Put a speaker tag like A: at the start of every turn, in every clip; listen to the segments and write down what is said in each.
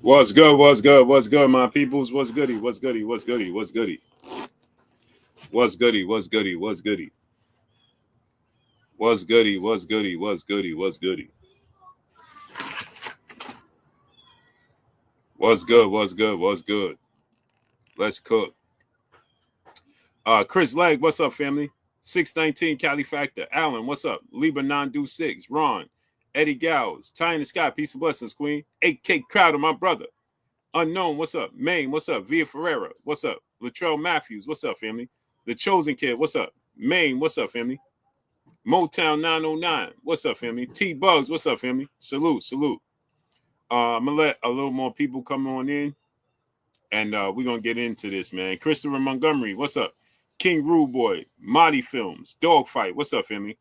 A: What's good? What's good? What's good, my peoples? What's goody? What's goody? What's goody? What's goody? What's goody? What's goody? What's goody? What's goody? What's goody? What's goody? What's goody? What's good? What's good? What's good? Let's cook. Chris Legg, what's up, family? 619 Cali Factor. Alan, what's up? Libra 926. Ron, Eddie Gals, Ty in the Sky, peace and blessings, Queen. 8K Crowder, my brother. Unknown, what's up? Maine, what's up? Via Ferreira, what's up? Latrell Matthews, what's up, family? The Chosen Kid, what's up? Maine, what's up, family? Motown 909, what's up, family? T Bugs, what's up, family? Salute, salute. I'm gonna let a little more people come on in, and we're gonna get into this, man. Christopher Montgomery, what's up? King Rude Boy, Marty Films, Dogfight, what's up, family?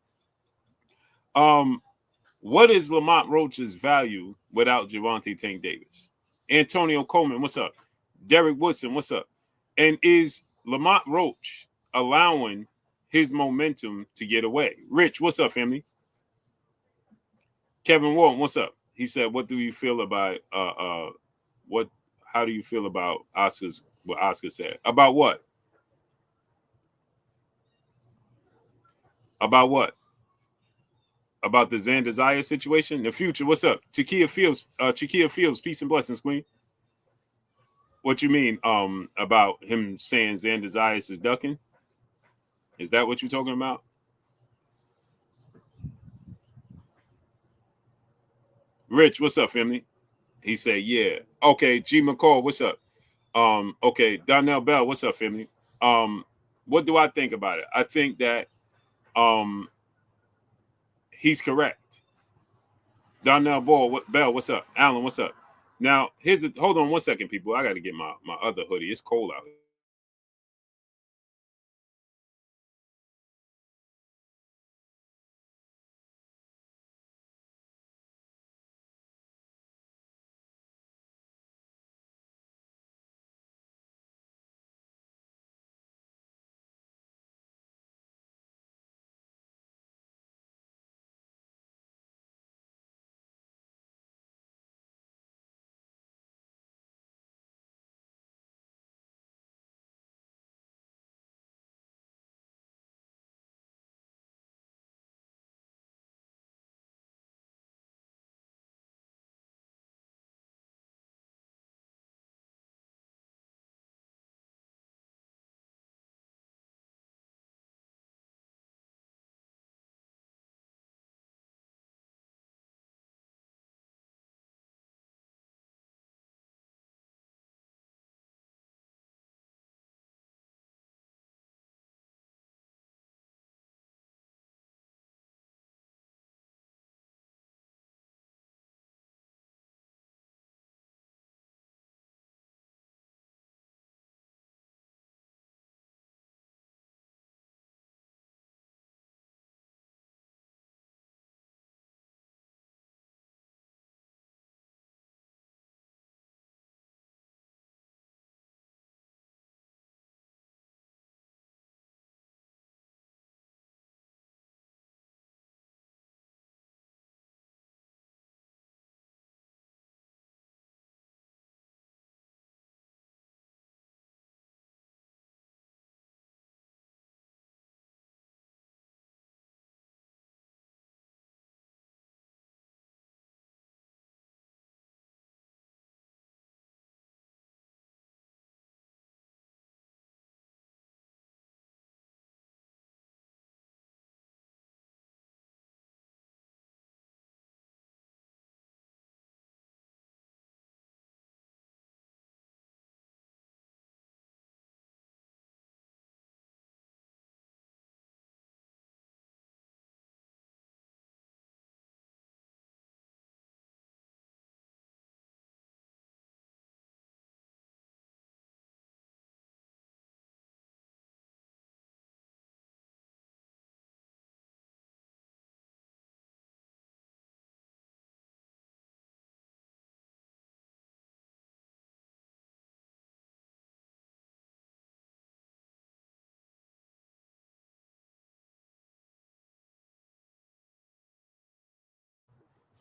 A: What is Lamont Roach's value without Gervonta Tank Davis? Antonio Coleman, what's up? Derek Woodson, what's up? And is Lamont Roach allowing his momentum to get away? Rich, what's up, family? Kevin Walton, what's up? He said, "What do you feel about what? How do you feel about Oscar's what Oscar said about what? About what? About the Xan Desire situation? The future? What's up? Chiquia Fields, peace and blessings, Queen. What you mean? About him saying Xan Desires is ducking? Is that what you're talking about? Rich, what's up, family? He said, yeah. Okay, G McCall, what's up? Okay, Donnell Bell, what's up, family? What do I think about it? I think that he's correct. Donnell Bell, what's up? Alan, what's up? Now, hold on one second, people. I got to get my other hoodie. It's cold out here.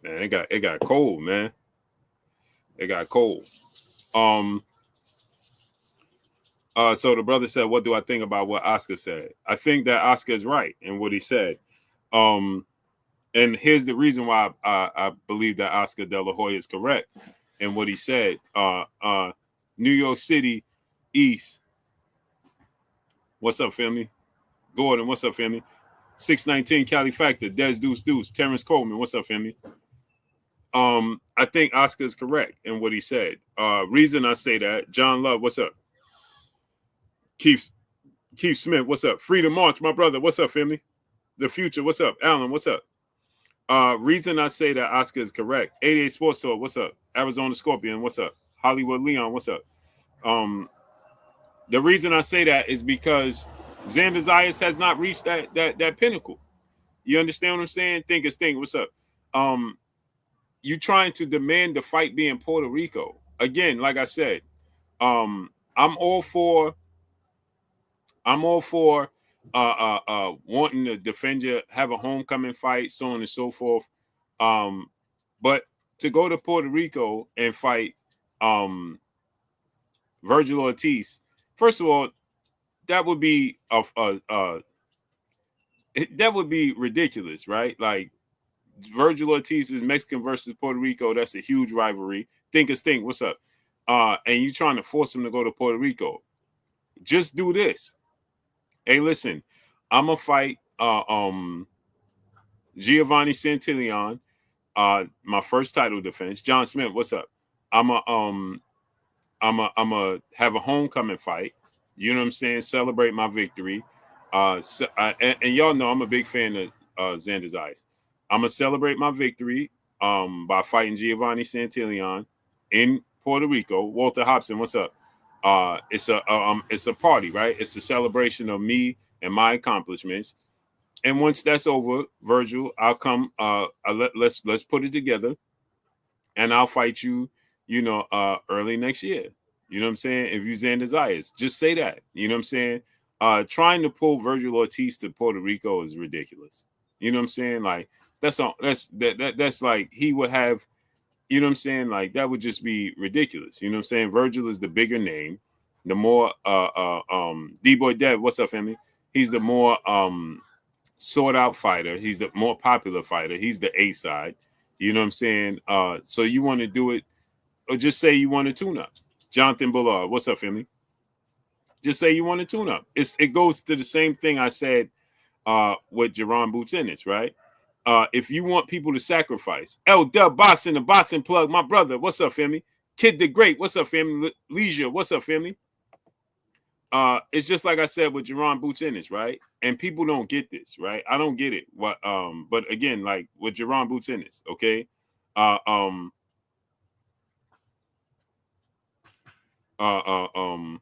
A: Man, it got cold, man. It got cold. Um, so the brother said, "What do I think about what Oscar said?" I think that Oscar is right in what he said. Um, and here's the reason why I believe that Oscar De La Hoya is correct in what he said. New York City East. What's up, family? Gordon, what's up, family? 619 Cali Factor, Des Deuce Deuce, Terrence Coleman, what's up, family? I think Oscar is correct in what he said. Reason I say that, John Love, what's up? Keith Smith, what's up? Freedom March, my brother, what's up, family? The Future, what's up? Alan, what's up? Reason I say that Oscar is correct. 88 Sports Talk, what's up? Arizona Scorpion, what's up? Hollywood Leon, what's up? The reason I say that is because Xander Zayas has not reached that pinnacle. You understand what I'm saying? Think is thing. What's up? You trying to demand the fight be in Puerto Rico. Again, like I said, I'm all for wanting to defend you, have a homecoming fight, so on and so forth. But to go to Puerto Rico and fight Virgil Ortiz, first of all, that would be that would be ridiculous, right? Like Virgil Ortiz is Mexican versus Puerto Rico. That's a huge rivalry. Think is think. What's up? And you trying to force him to go to Puerto Rico. Just do this. Hey, listen, I'm gonna fight Giovanni Santillan, my first title defense. John Smith, what's up? I'm a have a homecoming fight. You know what I'm saying? Celebrate my victory. And y'all know I'm a big fan of Xander Zayas. I'm gonna celebrate my victory by fighting Giovanni Santillan in Puerto Rico. Walter Hobson, what's up? It's a party, right? It's a celebration of me and my accomplishments. And once that's over, Virgil, I'll come. Let's put it together, and I'll fight you. Early next year. You know what I'm saying? If you Xander Zayas, just say that. You know what I'm saying? Trying to pull Virgil Ortiz to Puerto Rico is ridiculous. You know what I'm saying? Like that's like he would have. You know what I'm saying? Like that would just be ridiculous. You know what I'm saying? Virgil is the bigger name. The more D-Boy Dev, what's up, family? He's the more sought out fighter. He's the more popular fighter. He's the A side. You know what I'm saying? So you want to do it, or just say you want to tune up. Jonathan Bullard, what's up, family? Just say you want to tune up. It goes to the same thing I said with Jerron Boots Ennis, right? If you want people to sacrifice, L Dub Boxing, the boxing plug, my brother, what's up, family? Kid the Great, what's up, family? Leisure, what's up, family? It's just like I said with Jerron Boots Ennis, right? And people don't get this, right? I don't get it. But again, like with Jerron Boots Ennis, okay? Uh, um, uh, uh, um,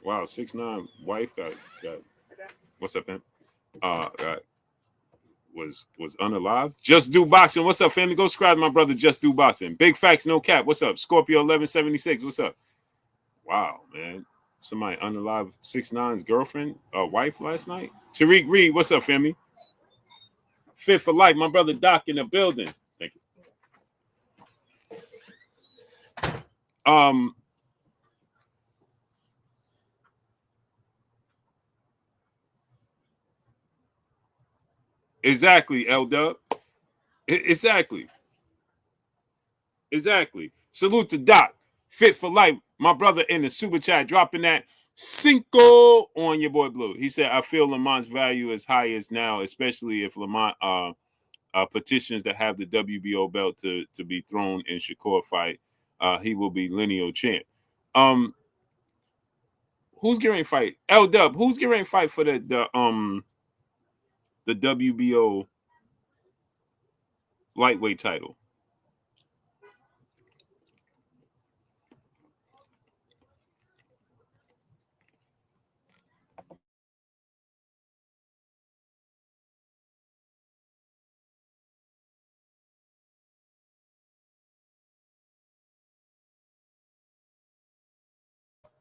A: wow, 6'9" wife got what's up, man? Got was unalive. Just Do Boxing. What's up, family? Go subscribe to my brother Just Do Boxing. Big Facts, No Cap. What's up? Scorpio 1176. What's up? Wow, man. Somebody unalive 6'9's girlfriend, wife last night. Tariq Reed, what's up, family? Fit for life, my brother Doc in the building. Thank you. Exactly, L Dub. Exactly. Exactly. Salute to Doc. Fit for life. My brother in the super chat dropping that cinco on your boy Blue. He said, I feel Lamont's value is highest now, especially if Lamont petitions to have the WBO belt to be thrown in Shakur fight. He will be lineal champ. Who's getting ready to fight? L Dub, who's getting ready to fight for the WBO lightweight title?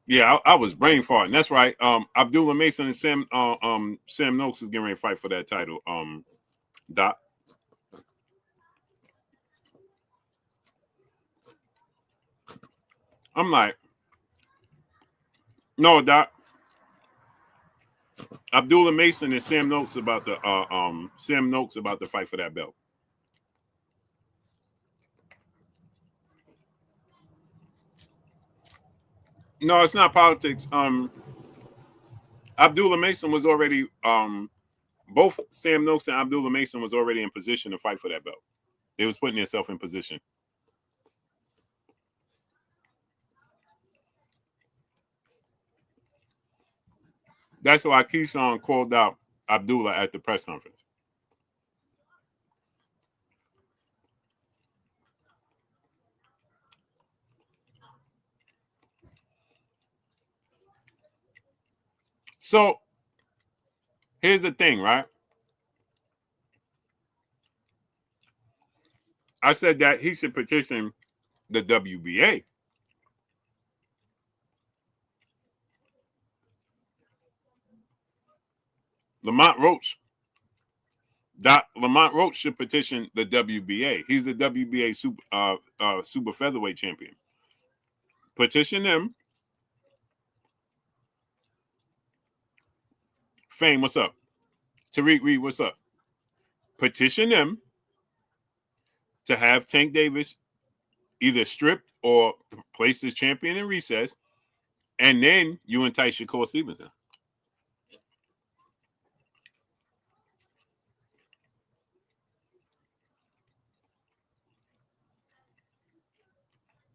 A: Yeah, I was brain farting. That's right. Abdullah Mason and Sam Noakes is getting ready to fight for that title. Doc. I'm like, no, Doc. Abdullah Mason and Sam Noakes about the fight for that belt. No, it's not politics. Abdullah Mason was already both Sam Noakes and Abdullah Mason was already in position to fight for that belt. They was putting themselves in position. That's why Keyshawn called out Abdullah at the press conference. So here's the thing, right? I said that he should petition the WBA. Lamont Roach. Lamont Roach should petition the WBA. He's the WBA super featherweight champion. Petition them. Fame, what's up? Tariq Reed, what's up? Petition them to have Tank Davis either stripped or placed as champion in recess, and then you entice Shakur Stevenson.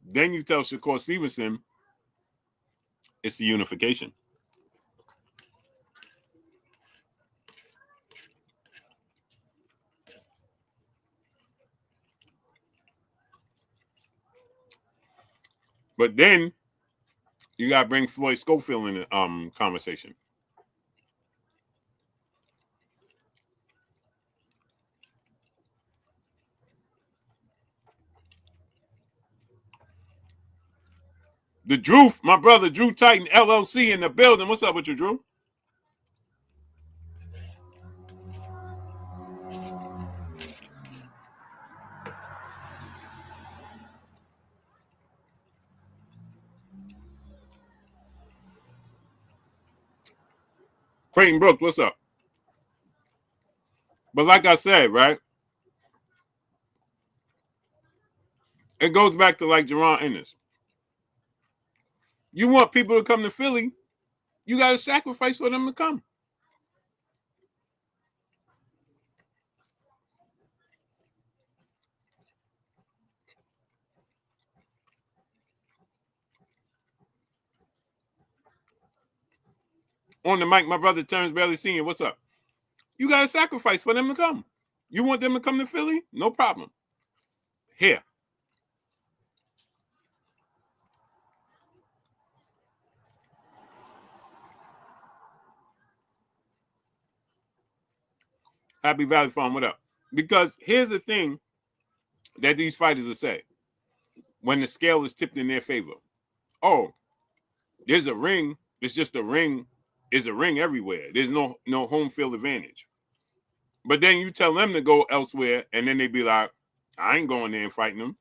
A: Then you tell Shakur Stevenson it's the unification. But then you got to bring Floyd Schofield in the conversation. The Drew, my brother Drew Titan LLC in the building. What's up with you, Drew? Creighton Brooks, what's up? But like I said, right? It goes back to like Jerron Ennis. You want people to come to Philly, you got to sacrifice for them to come. On the mic, my brother Terrence Bailey Sr., what's up? You got to sacrifice for them to come. You want them to come to Philly? No problem. Here. Happy Valley Farm, what up? Because here's the thing that these fighters will say when the scale is tipped in their favor. Oh, there's a ring. It's just a ring. There's a ring everywhere. There's no home field advantage. But then you tell them to go elsewhere, and then they be like, I ain't going there and fighting them.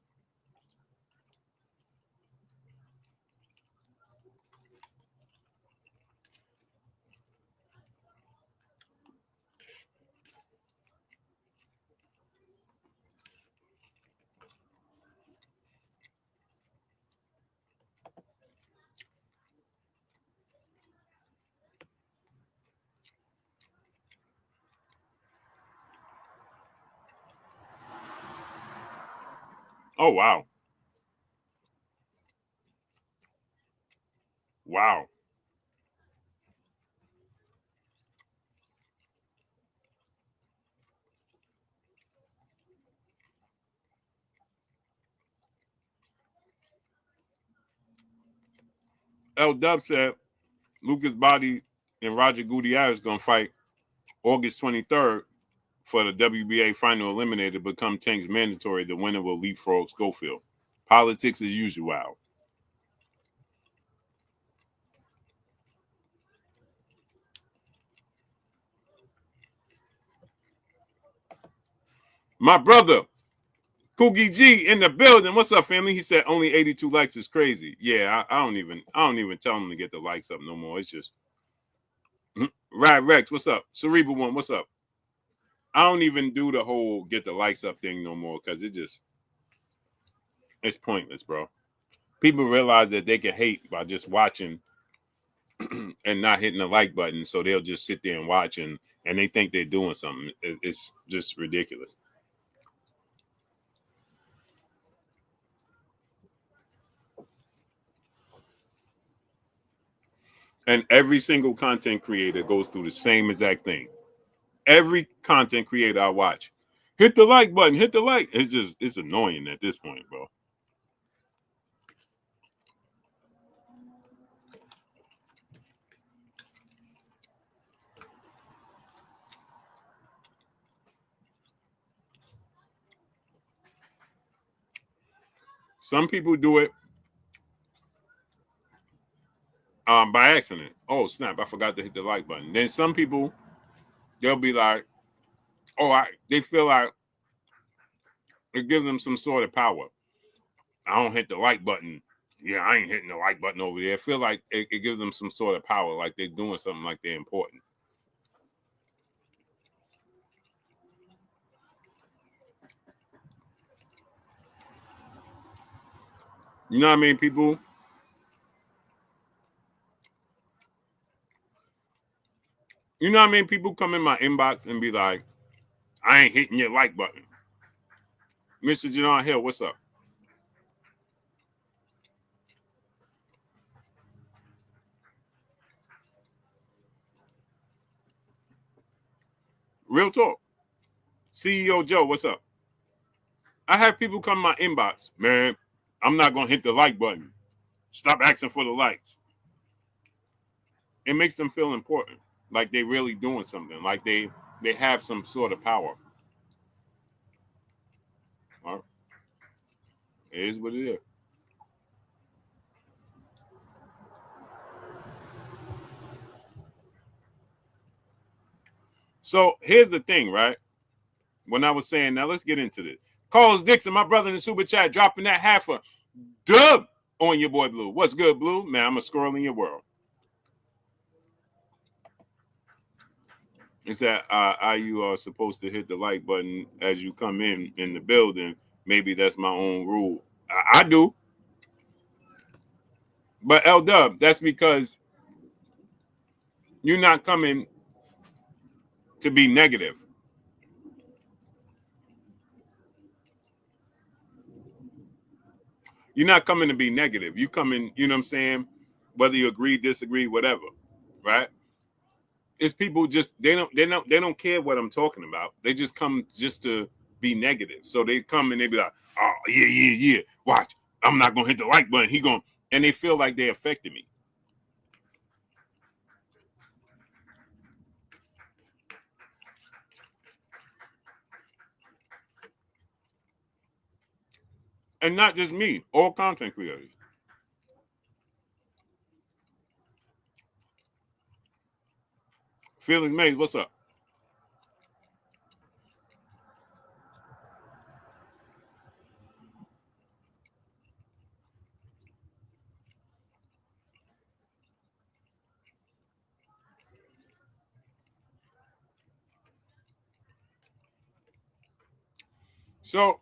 A: Oh, wow. Wow. L Dub said Lucas Body and Roger Gutierrez going to fight August 23rd for the WBA final eliminator become Tank's mandatory. The winner will leapfrog Schofield. Politics as usual. My brother, Cookie G in the building. What's up, family? He said only 82 likes is crazy. Yeah, I don't even tell him to get the likes up no more. It's just Rad Rex, what's up? Cerebral One, what's up? I don't even do the whole get the likes up thing no more because it's pointless, bro. People realize that they can hate by just watching and not hitting the like button, so they'll just sit there and watch and they think they're doing something. It's just ridiculous. And every single content creator goes through the same exact thing. Every content creator I watch, hit the like button, hit the like. It's annoying at this point, bro. Some people do it by accident. Oh snap! I forgot to hit the like button. Then some people they'll be like, oh, they feel like it gives them some sort of power. I don't hit the like button. Yeah, I ain't hitting the like button over there. I feel like it gives them some sort of power, like they're doing something, like they're important. You know what I mean, people? You know what I mean? People come in my inbox and be like, I ain't hitting your like button. Mr. Janon Hill, what's up? Real talk. CEO Joe, what's up? I have people come in my inbox, man, I'm not going to hit the like button. Stop asking for the likes. It makes them feel important, like they really doing something, like they have some sort of power. All right? It is what it is. So here's the thing, right? When I was saying, now let's get into this. Carlos Dixon, my brother in the super chat, dropping that half a dub on your boy Blue. What's good, Blue? Man, I'm a squirrel in your world. It said, are you supposed to hit the like button as you come in the building? Maybe that's my own rule. I do. But L Dub, that's because you're not coming to be negative. You're not coming to be negative. You come in, you know what I'm saying? Whether you agree, disagree, whatever, right? It's people just they don't care what I'm talking about. They just come just to be negative. So they come and they be like, oh yeah. Watch, I'm not gonna hit the like button. He going and they feel like they affected me. And not just me, all content creators. Felix Mays, what's up? So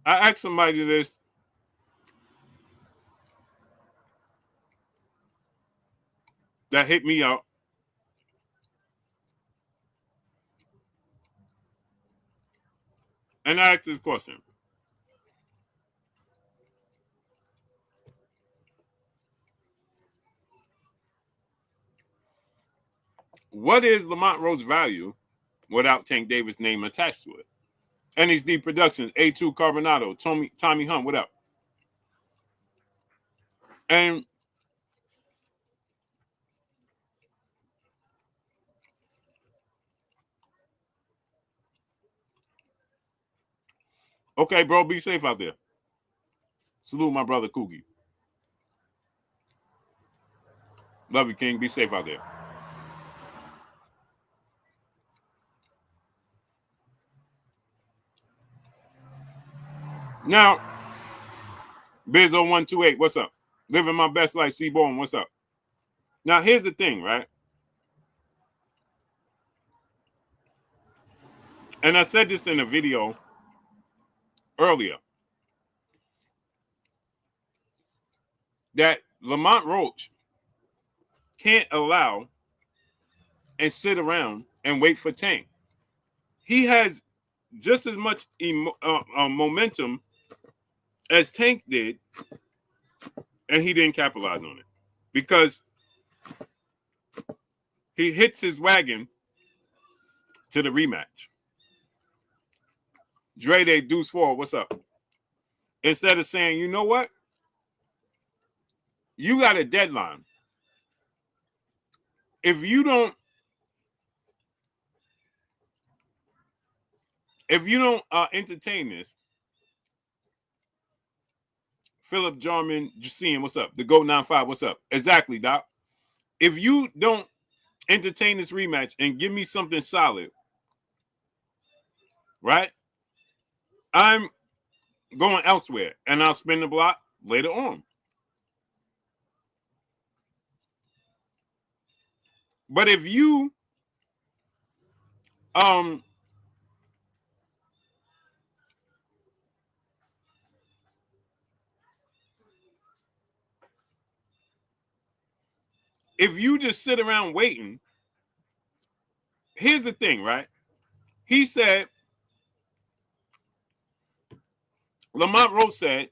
A: I asked somebody this. That hit me out. And I asked this question. What is Lamont Roach's value without Tank Davis' name attached to it? NHD Productions, A2 Carbonado, Tommy Hunt, what up? And okay, bro, be safe out there. Salute my brother Cookie. Love you, King. Be safe out there. Now, Biz0128, what's up? Living my best life, Seaborn, what's up? Now, here's the thing, right? And I said this in a video earlier, that Lamont Roach can't allow and sit around and wait for Tank. He has just as much momentum as Tank did, and he didn't capitalize on it because he hits his wagon to the rematch. Dre Day Deuce 4, what's up? Instead of saying, you know what? You got a deadline. If you don't entertain this, Philip Jarman Jasim, what's up? The Go 95, what's up? Exactly, Doc. If you don't entertain this rematch and give me something solid, right? I'm going elsewhere, and I'll spin the block later on. But if you just sit around waiting, here's the thing, right? He said, Lamont Roach said,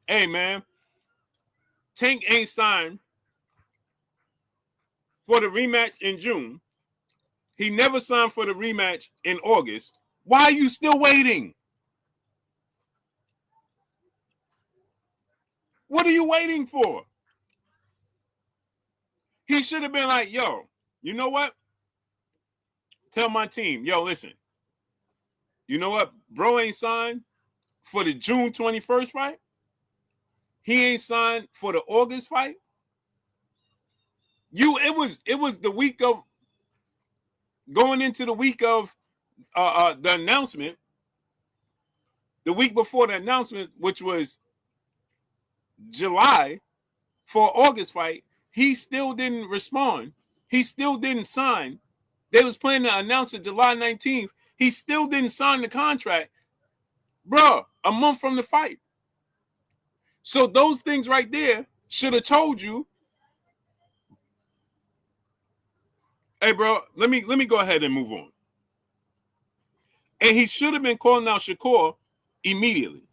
A: hey, man, Tank ain't signed for the rematch in June. He never signed for the rematch in August. Why are you still waiting? What are you waiting for? He should have been like, yo, you know what? Tell my team, yo, listen. You know what? Bro ain't signed for the June 21st fight. He ain't signed for the August fight. It was the week of going into the week of the announcement. The week before the announcement, which was July for August fight, he still didn't respond. He still didn't sign. They was planning to announce it July 19th. He still didn't sign the contract. Bro, a month from the fight. So those things right there should have told you, hey, bro, let me go ahead and move on. And he should have been calling out Shakur immediately.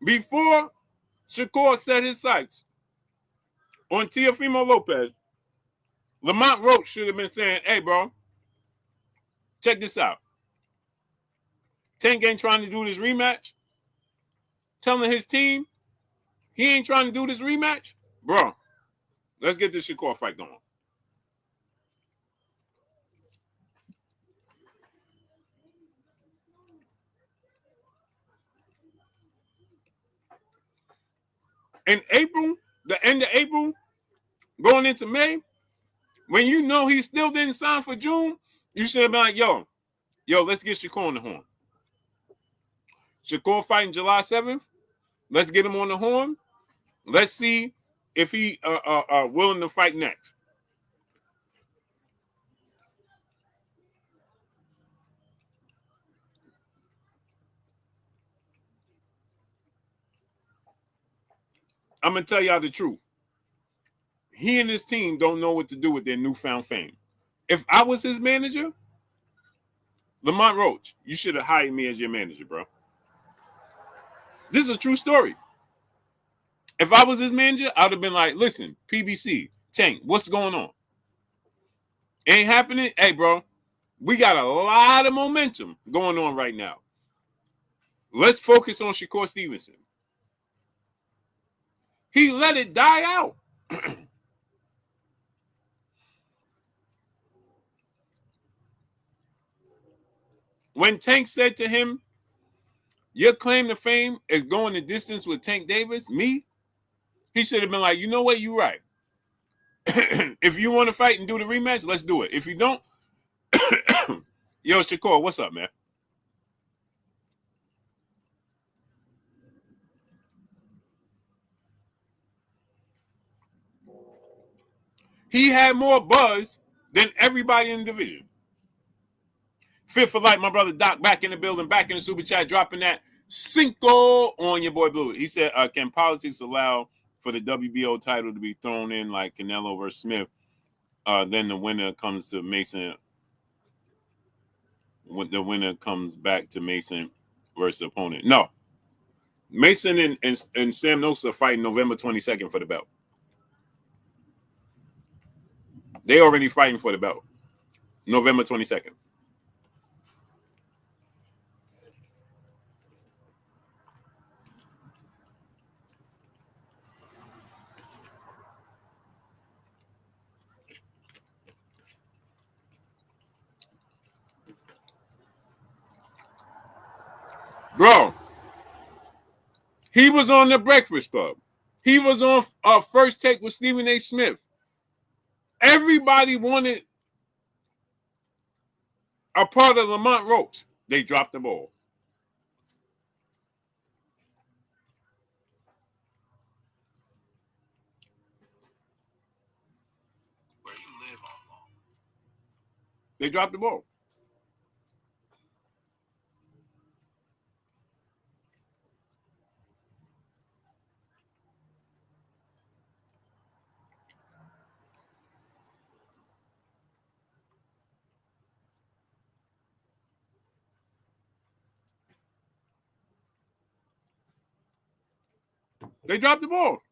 A: Before Shakur set his sights on Teofimo Lopez, Lamont Roach should have been saying, hey, bro, check this out. Tank ain't trying to do this rematch. Telling his team he ain't trying to do this rematch. Bro, let's get this Shakur fight going. In April, the end of April, going into May, when you know he still didn't sign for June, you should have been like, yo, let's get Shakur on the horn. Shakur fighting July 7th. Let's get him on the horn. Let's see if he willing to fight next. I'm going to tell y'all the truth. He and his team don't know what to do with their newfound fame. If I was his manager, Lamont Roach, you should have hired me as your manager, bro. This is a true story. If I was his manager, I'd have been like, listen, PBC, Tank, what's going on? Ain't happening? Hey, bro, we got a lot of momentum going on right now. Let's focus on Shakur Stevenson. He let it die out. When Tank said to him, your claim to fame is going the distance with Tank Davis, me, he should have been like, you know what, you're right. If you want to fight and do the rematch, let's do it. If you don't, yo, Shakur, what's up, man? He had more buzz than everybody in the division. Fit for life, my brother Doc, back in the building, back in the super chat, dropping that Cinco on your boy Blue. He said, can politics allow for the WBO title to be thrown in like Canelo versus Smith? Then the winner comes to Mason. When the winner comes back to Mason versus opponent. No. Mason and Sam Nosa are fighting November 22nd for the belt. They already fighting for the belt. November 22nd. Bro, he was on the Breakfast Club. He was on First Take with Stephen A. Smith. Everybody wanted a part of Lamont Roach. They dropped the ball. Where you live on long. They dropped the ball. They dropped the ball.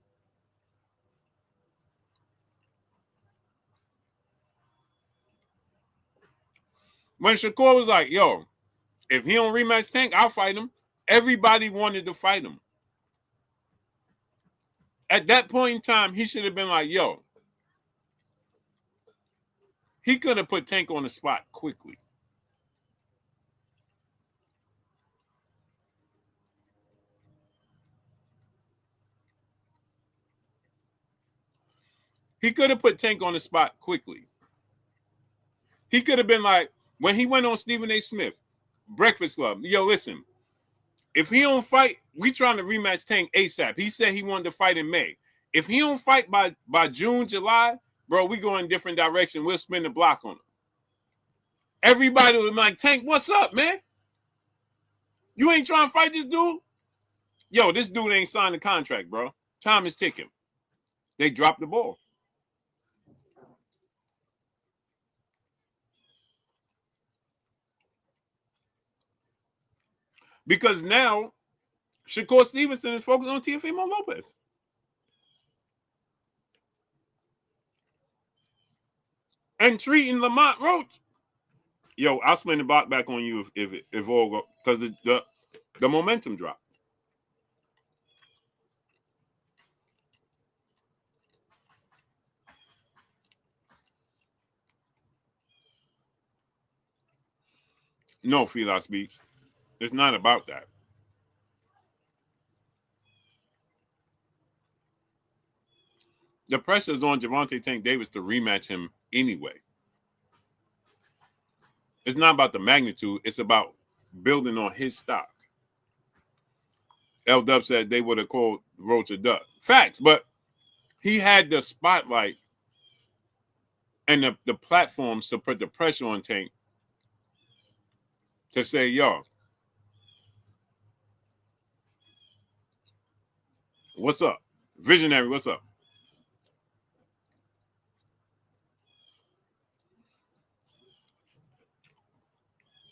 A: When Shakur was like, yo, if he don't rematch Tank, I'll fight him. Everybody wanted to fight him. At that point in time, he should have been like, yo, he could have put Tank on the spot quickly. He could have put Tank on the spot quickly. He could have been like, when he went on Stephen A. Smith, Breakfast Club, yo, listen, if he don't fight, we trying to rematch Tank ASAP. He said he wanted to fight in May. If he don't fight by June, July, bro, we go in a different direction. We'll spin the block on him. Everybody was like, Tank, what's up, man? You ain't trying to fight this dude? Yo, this dude ain't signed the contract, bro. Time is ticking. They dropped the ball. Because now Shakur Stevenson is focused on Teofimo Lopez. And treating Lamont Roach. Yo, I'll spin the block back on you if all go, because the momentum dropped. No, Philos Beats. It's not about that. The pressure is on Gervonta Tank Davis to rematch him anyway. It's not about the magnitude. It's about building on his stock. L Dub said they would have called Roach a duck. Facts, but he had the spotlight and the platforms to put the pressure on Tank to say, yo, what's up? Visionary, what's up?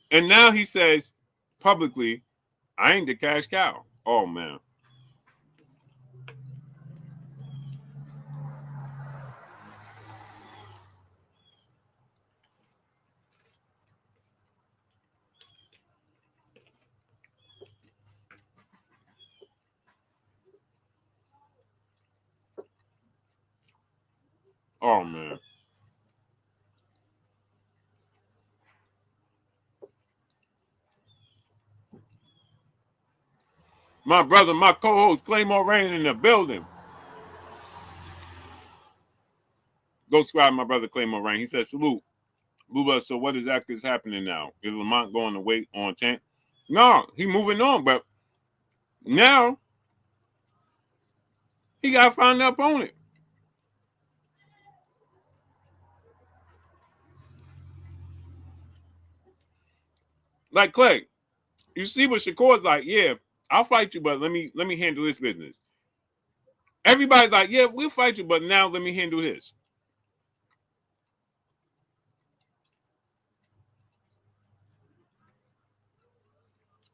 A: And now he says publicly, I ain't the cash cow. Oh, man. Oh, man. My brother, my co-host, Claymore Rain in the building. Go subscribe to my brother, Claymore Rain. He says, salute. Luba, so what exactly is happening now? Is Lamont going to wait on Tank? No, he moving on, but now he got to find the opponent. Like Clay, you see what Shakur's like, yeah, I'll fight you, but let me handle this business. Everybody's like, yeah, we'll fight you, but now let me handle his.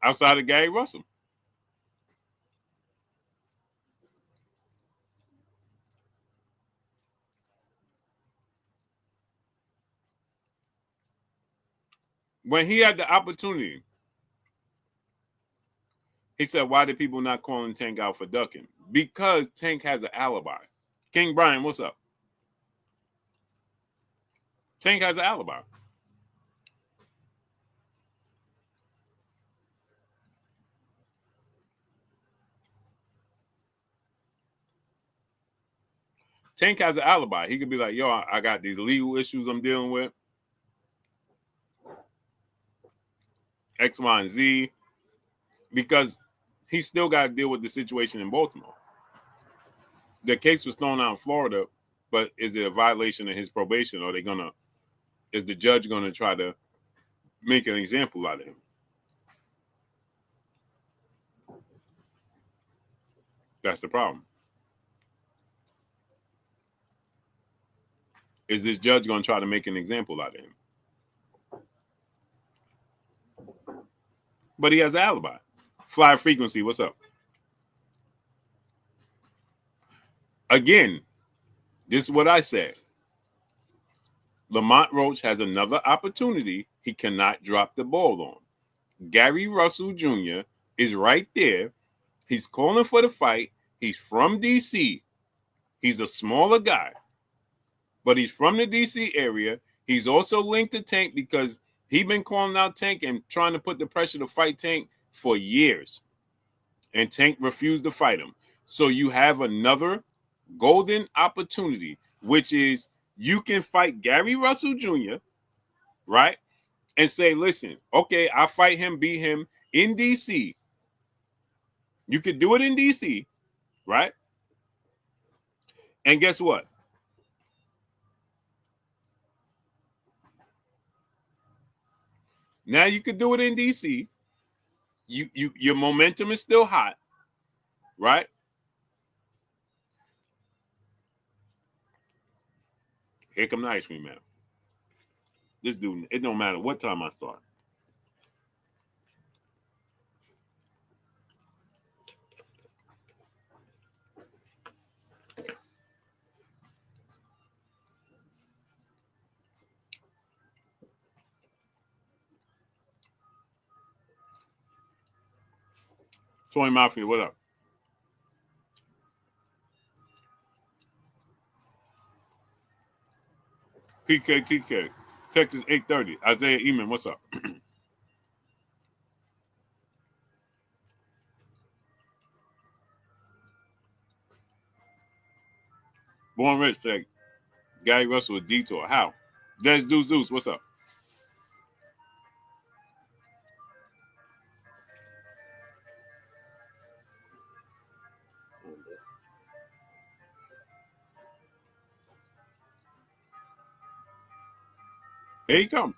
A: Outside of Gary Russell. When he had the opportunity, he said, why did people not calling Tank out for ducking? Because Tank has an alibi. King Brian, what's up? Tank has an alibi. Tank has an alibi. He could be like, yo, I got these legal issues I'm dealing with. X, Y, and Z. Because he still got to deal with the situation in Baltimore. The case was thrown out in Florida, but is it a violation of his probation? Or is the judge gonna try to make an example out of him? That's the problem. Is this judge gonna try to make an example out of him? But he has an alibi. Fly Frequency, what's up? Again, this is what I said. Lamont Roach has another opportunity he cannot drop the ball on. Gary Russell Jr. is right there. He's calling for the fight. He's from D.C. He's a smaller guy, but he's from the D.C. area. He's also linked to Tank because he's been calling out Tank and trying to put the pressure to fight Tank for years. And Tank refused to fight him. So you have another golden opportunity, which is you can fight Gary Russell Jr., right? And say, listen, okay, I fight him, beat him in D.C. You could do it in D.C., right? And guess what? Now you could do it in D.C. Your momentum is still hot, right? Here come the ice cream man. This dude, it don't matter what time I start. Toy Mafia, what up? PKTK, Texas 830. Isaiah Eman, what's up? Born Rich said, Gary Russell a detour. How? Des Deuce, what's up? Here he come.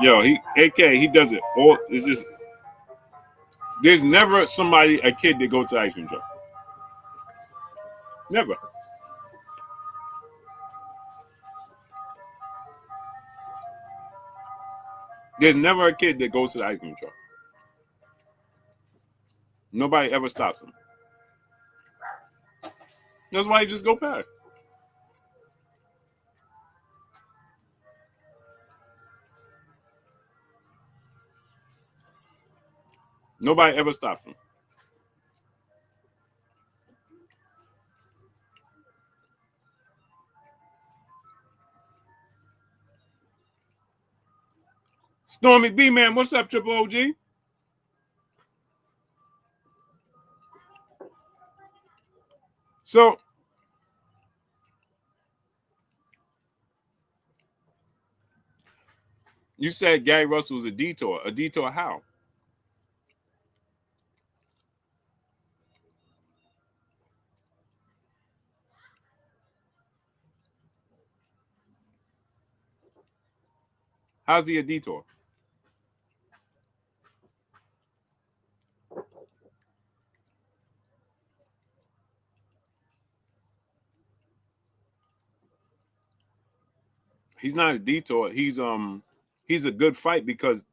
A: Yo, he does it all. It's just there's never a kid that go to ice cream truck. Never. There's never a kid that goes to the ice cream truck. Nobody ever stops him. That's why he just go past. Nobody ever stops him. Stormy B, man, what's up, Triple OG? So, you said Gary Russell was a detour. A detour how? How's he a detour? He's not a detour. He's a good fight because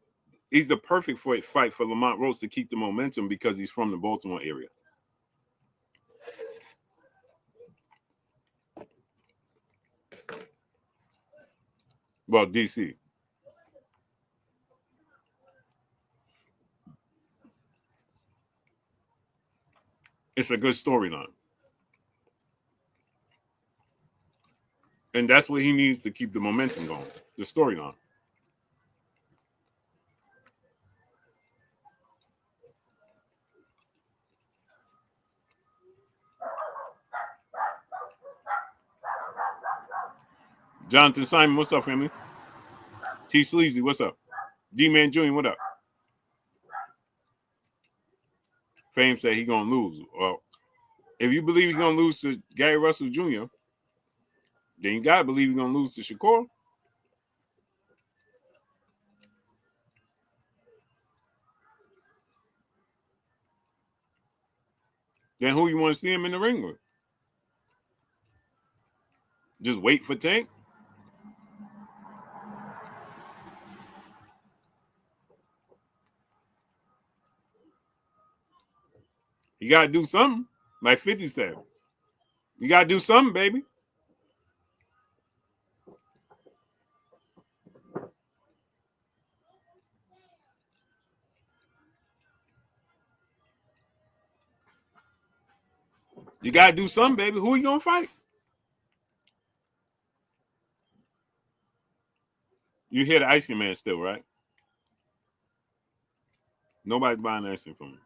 A: he's the perfect fight for Lamont Roach to keep the momentum because he's from the Baltimore area. Well, DC. It's a good storyline. And that's what he needs to keep the momentum going. The storyline. Jonathan Simon, what's up, family? T Sleazy, what's up? D-Man Jr., what up? Fame said he gonna lose. Well, if you believe he's gonna lose to Gary Russell Jr., then you gotta believe he's gonna lose to Shakur. Then who you want to see him in the ring with? Just wait for Tank? You gotta do something, like 50 said. You gotta do something, baby. You gotta do something, baby. Who are you gonna fight? You hear the ice cream man still, right? Nobody's buying ice cream from him.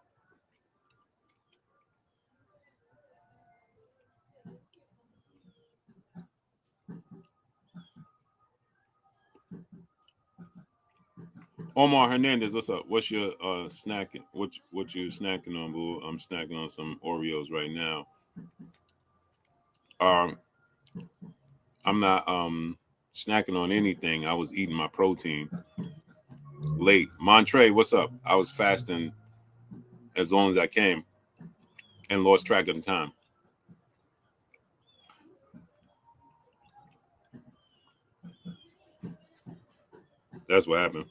A: Omar Hernandez, what's up? What's your snacking? What you snacking on, boo? I'm snacking on some Oreos right now. I'm not snacking on anything. I was eating my protein late. Montre, what's up? I was fasting as long as I came and lost track of the time. That's what happened.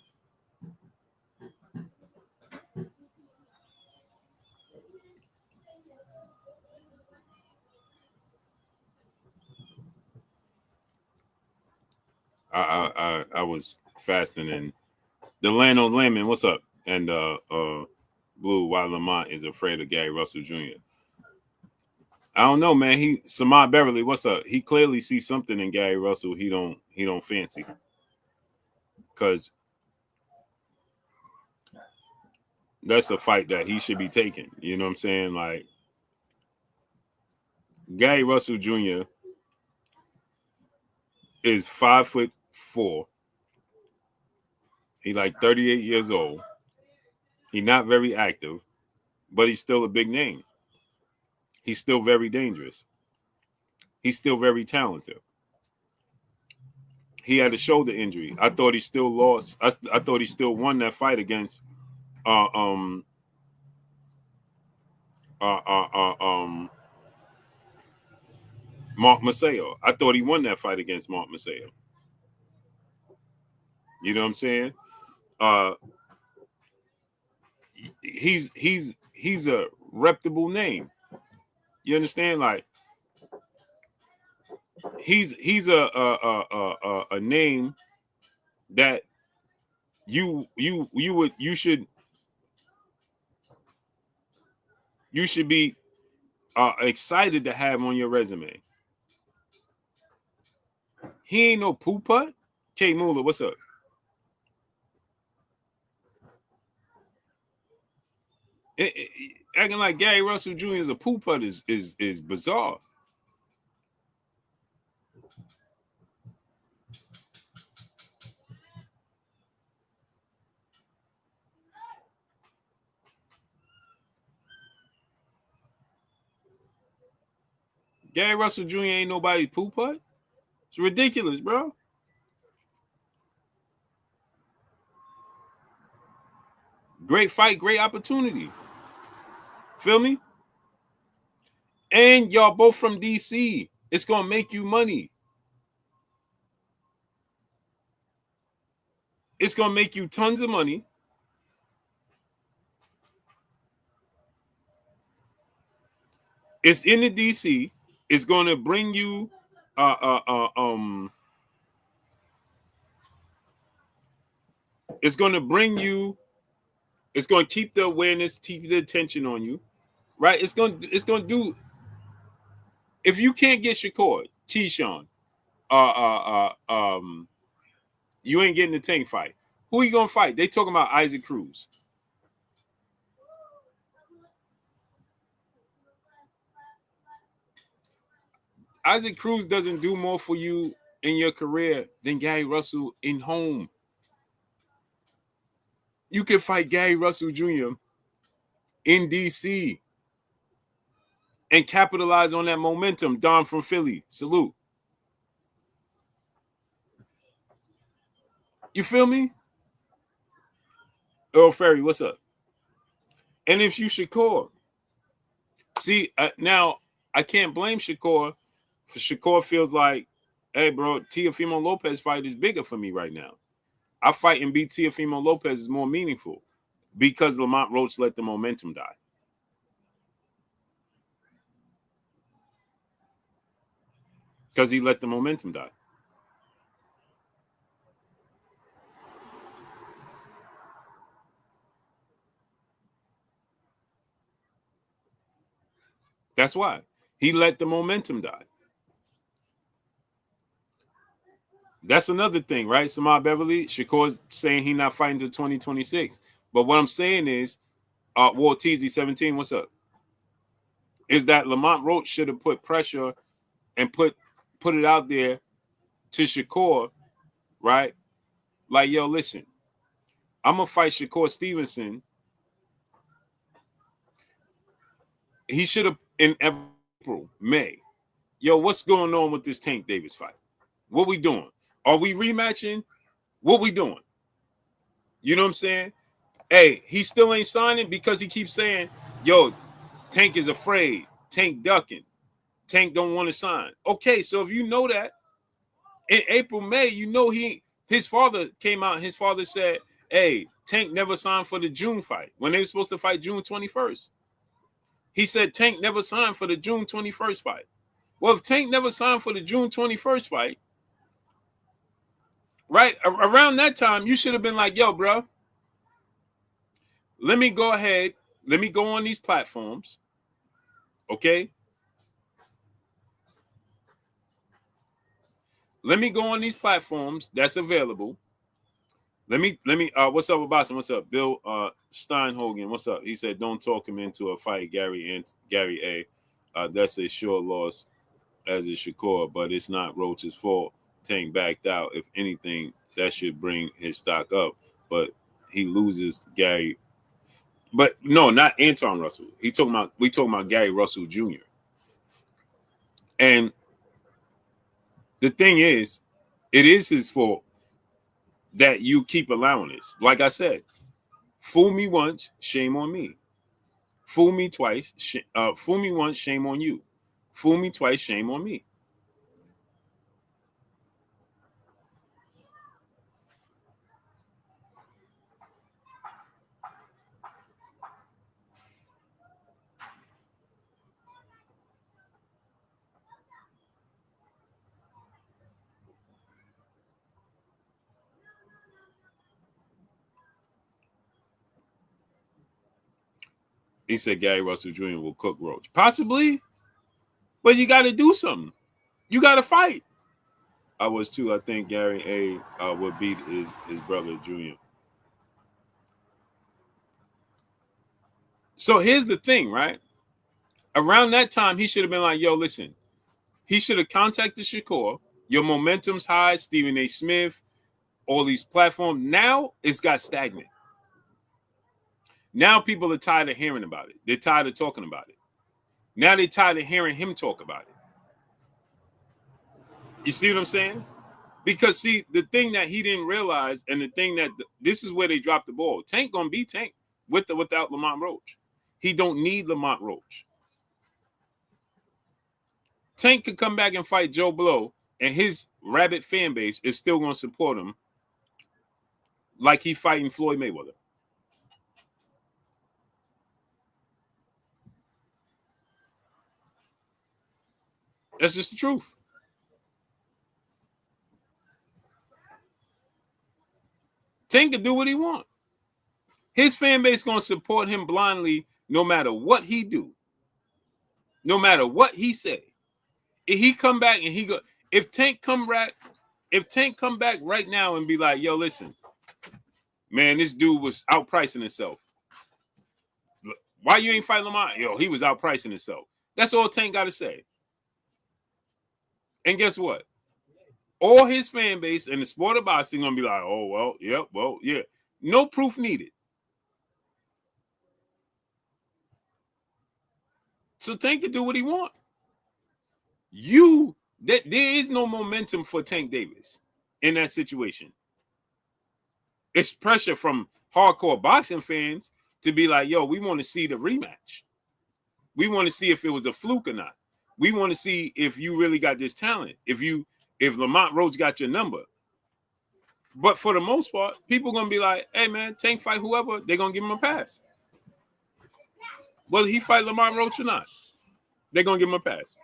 A: I was fasting and Delano Layman, what's up? And Blue, why Lamont is afraid of Gary Russell Jr. I don't know, man. Samad Beverly, what's up? He clearly sees something in Gary Russell he don't fancy. Cause that's a fight that he should be taking. You know what I'm saying? Like Gary Russell Jr. is 5'4". He's like 38 years old. He's not very active, but he's still a big name. He's still very dangerous. He's still very talented. He had a shoulder injury. I thought he still lost. I thought he still won that fight against uh, um Mark Maceo. I thought he won that fight against Mark Maceo. You know what I'm saying? he's a reputable name. You understand? Like he's a name that you should be excited to have on your resume. He ain't no poo putt. K Muller, what's up? Acting like Gary Russell Jr. is a poo putt is bizarre. Gary Russell Jr. ain't nobody poo putt. It's ridiculous, bro. Great fight, great opportunity. Feel me? And y'all both from DC. It's gonna make you money. It's gonna make you tons of money. It's in the DC. It's gonna bring you it's gonna bring you, it's gonna keep the awareness, keep the attention on you, right? It's gonna do. If you can't get Shakur, Keyshawn, you ain't getting the Tank fight. Who you gonna fight? They talking about Isaac Cruz. Isaac Cruz doesn't do more for you in your career than Gary Russell in home. You can fight Gary Russell Jr. in DC and capitalize on that momentum. Don from Philly, salute. You feel me? Earl Ferry, what's up? And if you Shakur, see, now I can't blame Shakur. For Shakur feels like, hey, bro, Teofimo Lopez fight is bigger for me right now. I fight and beat Teofimo Lopez is more meaningful because Lamont Roach let the momentum die. Because he let the momentum die. That's why. He let the momentum die. That's another thing, right? Samar Beverly, Shakur's saying he's not fighting until 2026. But what I'm saying is, Walt TZ17, what's up? Is that Lamont Roach should have put pressure and put it out there to Shakur, right? Like, yo, listen, I'm going to fight Shakur Stevenson. He should have, in April, May. Yo, what's going on with this Tank Davis fight? What we doing? Are we rematching? What we doing? You know what I'm saying? Hey, he still ain't signing because he keeps saying, yo, Tank is afraid. Tank ducking. Tank don't want to sign. Okay, so if you know that, in April, May, you know his father came out. His father said, hey, Tank never signed for the June fight when they were supposed to fight June 21st. He said Tank never signed for the June 21st fight. Well, if Tank never signed for the June 21st fight, right around that time, you should have been like, yo, bro, let me go ahead. Let me go on these platforms. Okay. Let me go on these platforms that's available. Let me what's up with Boston? What's up? Bill Steinhogen, what's up? He said, don't talk him into a fight, Gary A. That's a sure loss as is Shakur, but it's not Roach's fault. Tank backed out. If anything, that should bring his stock up. But he loses Gary. But no, not Anton Russell. We talking about Gary Russell Jr. And the thing is, it is his fault that you keep allowing this. Like I said, fool me once, shame on me. Fool me twice, fool me once, shame on you. Fool me twice, shame on me. He said Gary Russell Jr. will cook Roach. Possibly, but you got to do something. You got to fight. I was too. I think Gary A would beat his brother Junior. So here's the thing, right? Around that time, he should have been like, yo, listen. He should have contacted Shakur. Your momentum's high, Stephen A. Smith, all these platforms. Now it's got stagnant. Now people are tired of hearing about it. They're tired of talking about it. Now they're tired of hearing him talk about it. You see what I'm saying? Because, see, the thing that he didn't realize, and the thing that this is where they dropped the ball. Tank gonna be Tank without Lamont Roach. He don't need Lamont Roach. Tank could come back and fight Joe Blow, and his rabid fan base is still gonna support him like he fighting Floyd Mayweather. That's just the truth. Tank can do what he wants. His fan base gonna support him blindly, no matter what he do, no matter what he say. If he come back and he go, if Tank come back right now and be like, yo, listen, man, this dude was outpricing himself. Why you ain't fight Lamont? Yo, he was outpricing himself. That's all Tank got to say. And guess what? All his fan base and the sport of boxing gonna be like, oh, well, yeah. No proof needed. So Tank can do what he want. There is no momentum for Tank Davis in that situation. It's pressure from hardcore boxing fans to be like, yo, we want to see the rematch. We want to see if it was a fluke or not. We want to see if you really got this talent. If Lamont Roach got your number. But for the most part, people are going to be like, hey, man, Tank fight whoever, they're going to give him a pass. Whether he fight Lamont Roach or not, they're going to give him a pass.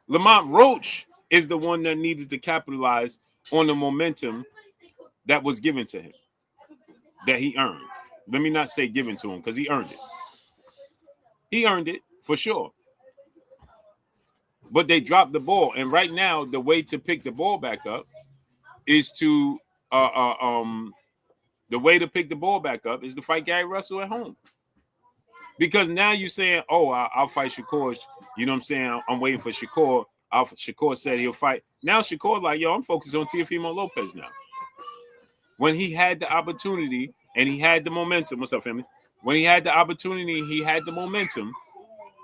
A: Lamont Roach is the one that needed to capitalize on the momentum that was given to him, that he earned. Let me not say given to him, because he earned it. He earned it, for sure. But they dropped the ball. And right now, the way to pick the ball back up is to fight Gary Russell at home. Because now you're saying, oh, I'll fight Shakur. You know what I'm saying? I'm waiting for Shakur. Shakur said he'll fight. Now Shakur like, yo, I'm focused on Teofimo Lopez now. When he had the opportunity and he had the momentum. What's up, family? When he had the opportunity, he had the momentum,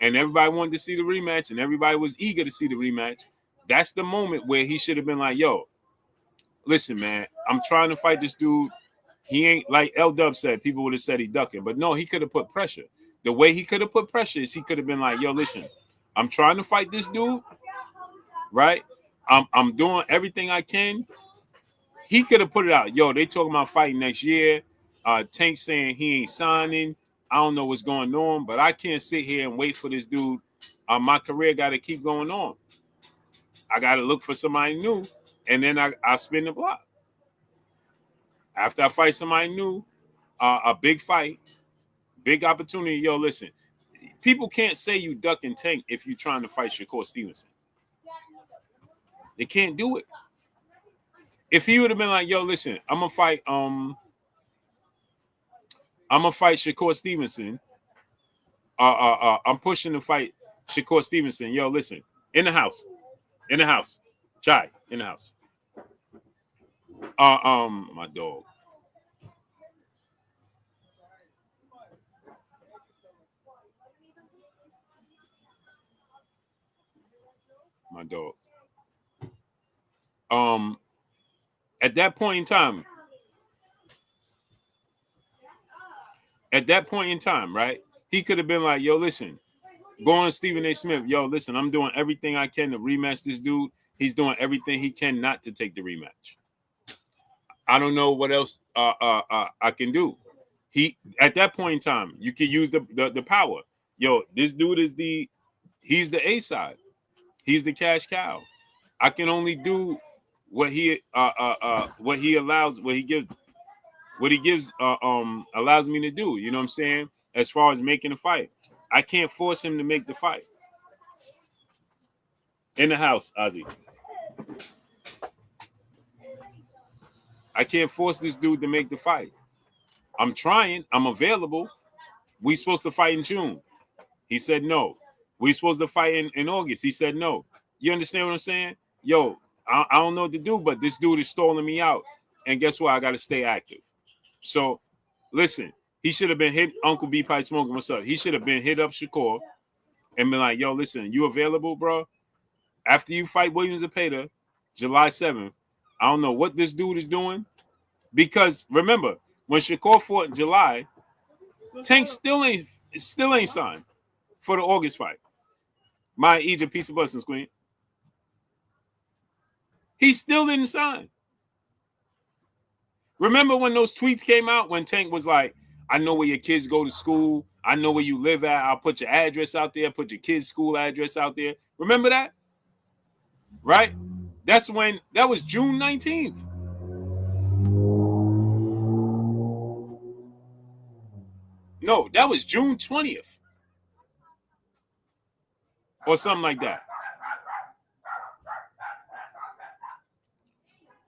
A: and everybody wanted to see the rematch, and everybody was eager to see the rematch. That's the moment where he should have been like, yo, listen, man, I'm trying to fight this dude. He ain't, like L-Dub said, people would have said he ducking. But no, he could have put pressure. The way he could have put pressure is he could have been like, yo, listen, I'm trying to fight this dude, right? I'm doing everything I can. He could have put it out. Yo, they talking about fighting next year. Tank saying he ain't signing. I don't know what's going on, but I can't sit here and wait for this dude. My career got to keep going on. I got to look for somebody new, and then I spin the block. After I fight somebody new, a big fight, big opportunity. Yo, listen, people can't say you duck and Tank if you're trying to fight Shakur Stevenson. They can't do it. If he would have been like, yo, listen, I'm gonna fight Shakur Stevenson. I'm pushing to fight Shakur Stevenson. Yo, listen, in the house. Chai, in the house. My dog. My dog. At that point in time, right? He could have been like, yo, listen, going to Stephen A. Smith, yo, listen, I'm doing everything I can to rematch this dude. He's doing everything he can not to take the rematch. I don't know what else I can do. At that point in time, you can use the power. Yo, this dude he's the A side. He's the cash cow. I can only do what he allows, what he gives. what he gives allows me to do. You know what I'm saying? As far as making a fight, I can't force him to make the fight. In the house, Ozzy. I can't force this dude to make the fight. I'm trying. I'm available. We supposed to fight in June. He said no. We supposed to fight in August. He said no. You understand what I'm saying? Yo, I don't know what to do, but this dude is stalling me out. And guess what? I got to stay active. So, listen, he should have been hit Uncle B Pipe Smoking. What's up? He should have been hit up Shakur and been like, yo, listen, you available, bro? After you fight Williams and Pater, July 7th, I don't know what this dude is doing. Because remember, when Shakur fought in July, Tank still ain't signed for the August fight. My Egypt, piece of blessings, Queen. He still didn't sign. Remember when those tweets came out when Tank was like, I know where your kids go to school. I know where you live at. I'll put your address out there, put your kids' school address out there. Remember that? Right? That was June 19th. No, that was June 20th. Or something like that.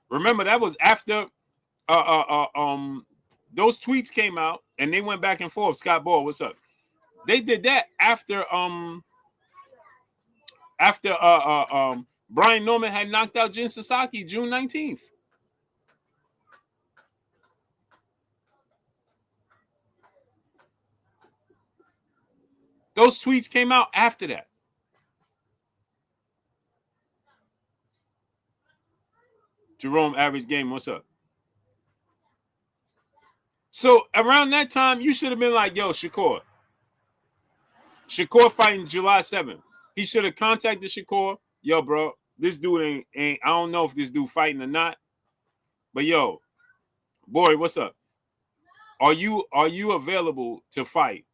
A: Remember, that was after those tweets came out and they went back and forth. Scott Ball, what's up? They did that after Brian Norman had knocked out Jin Sasaki June 19th. Those tweets came out after that. Jerome, average game, what's up? So around that time, you should have been like, yo, Shakur fighting July 7th. He should have contacted Shakur. Yo, bro, this dude ain't I don't know if this dude fighting or not. But yo, boy, what's up? Are you available to fight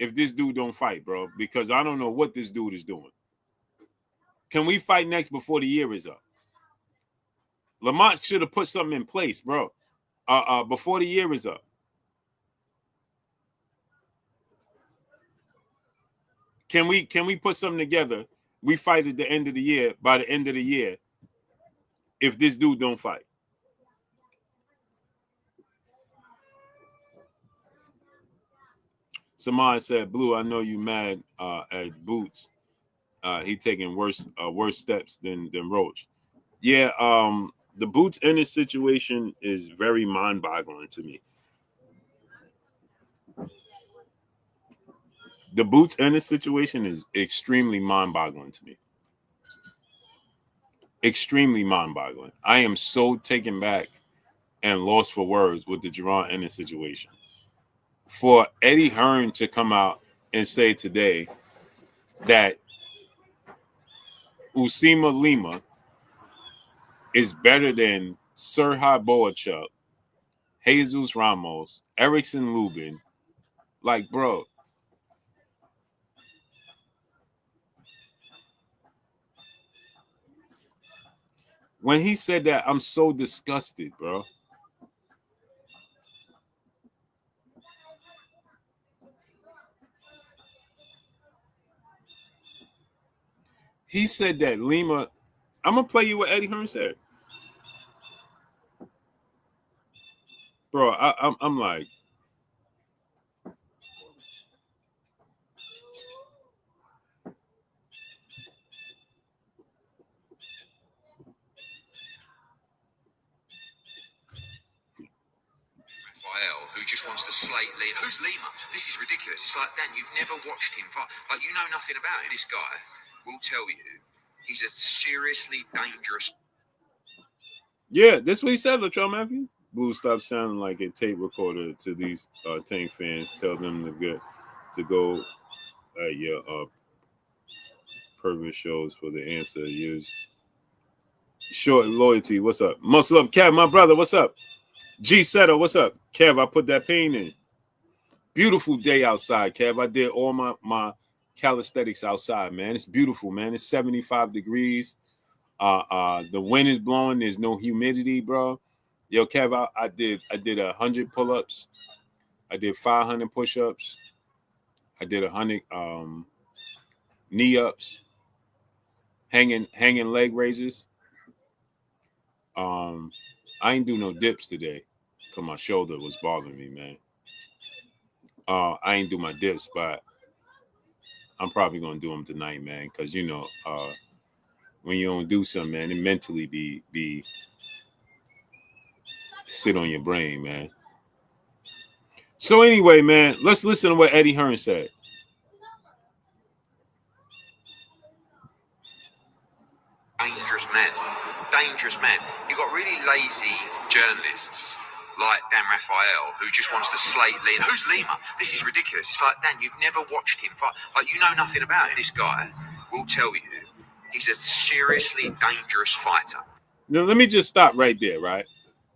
A: if this dude don't fight, bro? Because I don't know what this dude is doing. Can we fight next before the year is up? Lamont should have put something in place, bro. Before the year is up. Can we put something together? We fight at the end of the year, by the end of the year, if this dude don't fight. Saman said, Blue, I know you mad at Boots. He taking worse steps than Roach. Yeah, the Boots Ennis situation is very mind-boggling to me. The Boots Ennis situation is extremely mind-boggling to me. Extremely mind-boggling. I am so taken back and lost for words with the Gervonta Ennis situation. For Eddie Hearn to come out and say today that Usima Lima is better than Serhai Boachuk, Jesus Ramos, Erickson Lubin, like, bro. When he said that, I'm so disgusted, bro. He said that Lima. I'm gonna play you what Eddie Hearn said, bro. I'm like,
B: who just wants to slate Lima. Who's Lima? This is ridiculous. It's like, Dan, you've never watched him fight. Like, you know nothing about him. This guy will tell you he's a seriously dangerous.
A: yeah, that's what he said, Latrell Matthews. Blue, stop sounding like a tape recorder to these Tank fans. Tell them to go at your purpose shows for the answer. Use short loyalty. What's up? Muscle up, Kev, my brother. What's up? G Setter, what's up? Kev, I put that pain in. Beautiful day outside, Kev. I did all my calisthenics outside, man. It's beautiful, man. It's 75 degrees. The wind is blowing. There's no humidity, bro. Yo, Kev, I did 100 pull-ups. I did 500 push-ups. I did 100 knee-ups, hanging leg raises. I ain't do no dips today because my shoulder was bothering me, man. I ain't do my dips, but I'm probably gonna do them tonight, man. Because when you don't do something, man, it mentally be sit on your brain, man. So anyway, man, let's listen to what Eddie Hearn said.
B: Dangerous man. You got really lazy journalists like Dan Raphael who just wants to slate Lima. Who's Lima? This is ridiculous. It's like, Dan, you've never watched him fight. Like, you know nothing about it. This guy will tell you he's a seriously dangerous fighter.
A: Now, let me just stop right there, right?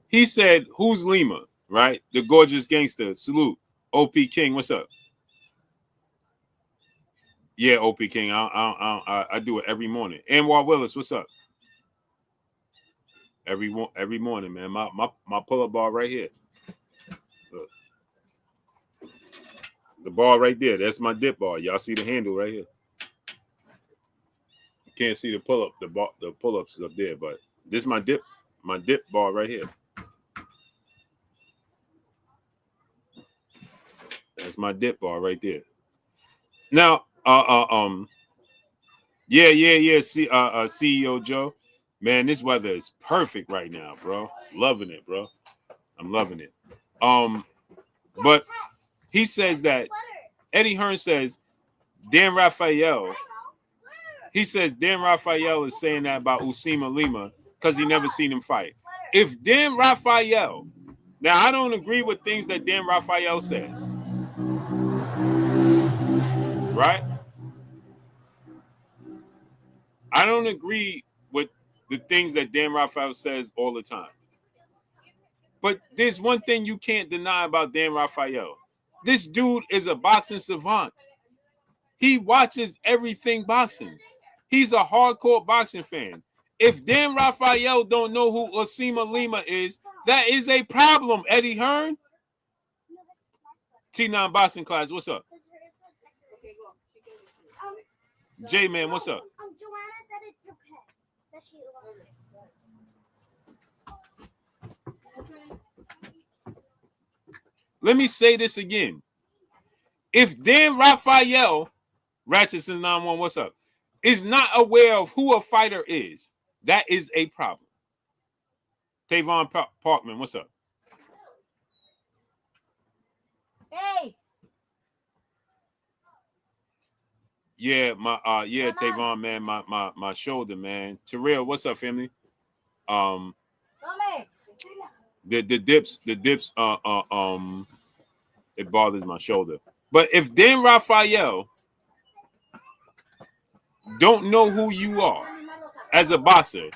A: He said, who's Lima, right? The gorgeous gangster. Salute. OP King, what's up? Yeah, OP King. I do it every morning. Anwar Willis, what's up? Every morning, man. My pull-up bar right here. Look. The bar right there. That's my dip bar. Y'all see the handle right here. You can't see the pull-up. The pull-ups is up there, but this is my dip bar right here. That's my dip bar right there. Now, yeah. CEO Joe. Man, this weather is perfect right now, bro. Loving it, bro. I'm loving it. But he says that Eddie Hearn says Dan Raphael. He says Dan Raphael is saying that about Usima Lima because he never seen him fight. If Dan Raphael, now I don't agree with things that Dan Raphael says, right? I don't agree with the things that Dan Raphael says all the time. But there's one thing you can't deny about Dan Raphael. This dude is a boxing savant. He watches everything boxing. He's a hardcore boxing fan. If Dan Raphael don't know who Usima Lima is, that is a problem, Eddie Hearn. T9 boxing class, what's up? J-Man, what's up?
C: Joanna said it's okay that she loves it.
A: Let me say this again. If Dan Raphael, Ratchet since 9-1, what's up, is not aware of who a fighter is, that is a problem. Tavon Parkman, what's up?
C: Hey.
A: Yeah, Tavon, man, my shoulder, man. Terrell, what's up, family? The dips, it bothers my shoulder. But if Dan Raphael don't know who you are as a boxer,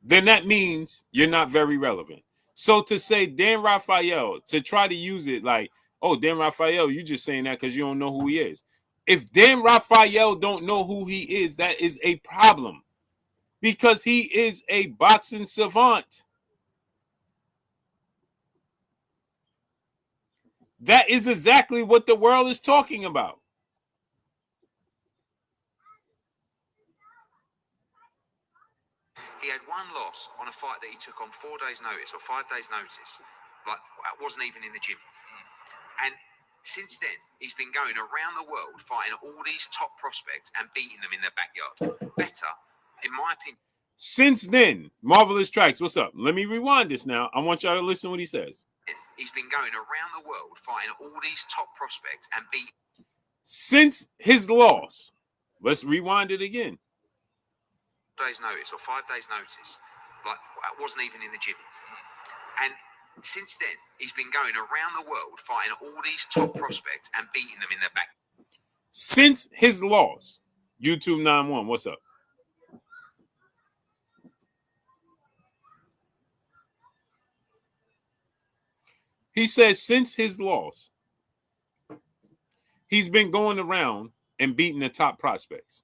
A: then that means you're not very relevant. So to say Dan Raphael, to try to use it like, oh, Dan Raphael, you just saying that because you don't know who he is. If Dan Raphael don't know who he is, that is a problem because he is a boxing savant. That is exactly what the world is talking about.
B: He had one loss on a fight that he took on 4 days' notice or 5 days' notice. Like, wasn't even in the gym. And since then, he's been going around the world fighting all these top prospects and beating them in their backyard. Better, in my opinion.
A: Since then, Marvelous Tracks, what's up? Let me rewind this now. I want y'all to listen to what he says.
B: He's been going around the world fighting all these top prospects and beating.
A: Since his loss, let's rewind it again.
B: Days notice or 5 days notice, like, wasn't even in the gym. And since then, he's been going around the world fighting all these top prospects and beating them in their back.
A: Since his loss, YouTube 91, what's up? He says since his loss, he's been going around and beating the top prospects.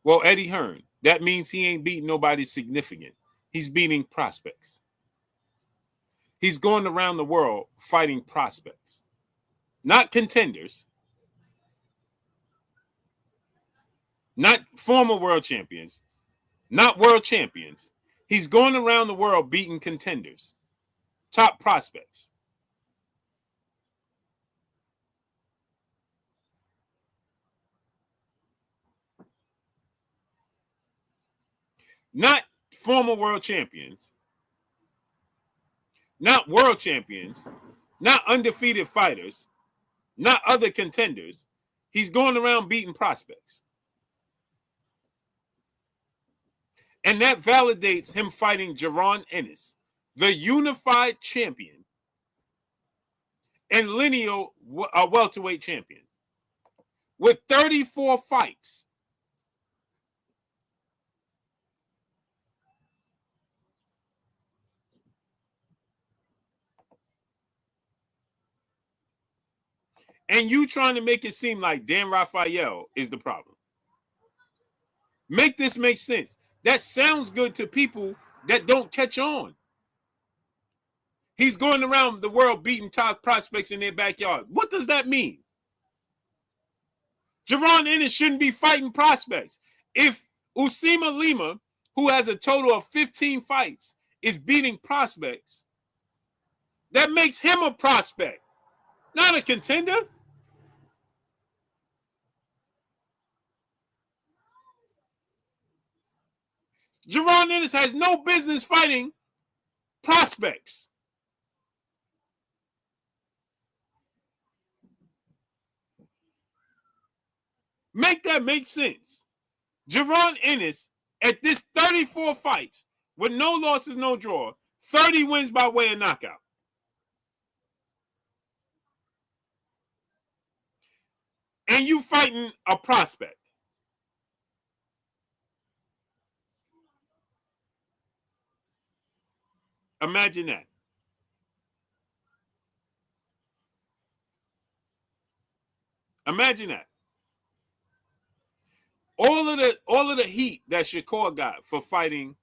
A: Well, Eddie Hearn, that means he ain't beating nobody significant. He's beating prospects. He's going around the world fighting prospects, not contenders, not former world champions, not world champions. He's going around the world beating contenders, top prospects. Not former world champions, not world champions, not undefeated fighters, not other contenders. He's going around beating prospects. And that validates him fighting Jaron Ennis, the unified champion and lineal welterweight champion, with 34 fights. And you trying to make it seem like Dan Rafael is the problem. Make this make sense. That sounds good to people that don't catch on. He's going around the world beating top prospects in their backyard. What does that mean? Jaron Ennis shouldn't be fighting prospects. If Usima Lima, who has a total of 15 fights, is beating prospects, that makes him a prospect, not a contender. Jaron Ennis has no business fighting prospects. Make that make sense. Jaron Ennis, at this 34 fights, with no losses, no draw, 30 wins by way of knockout. And you fighting a prospect. Imagine that. Imagine that. All of the heat that Shakur got for fighting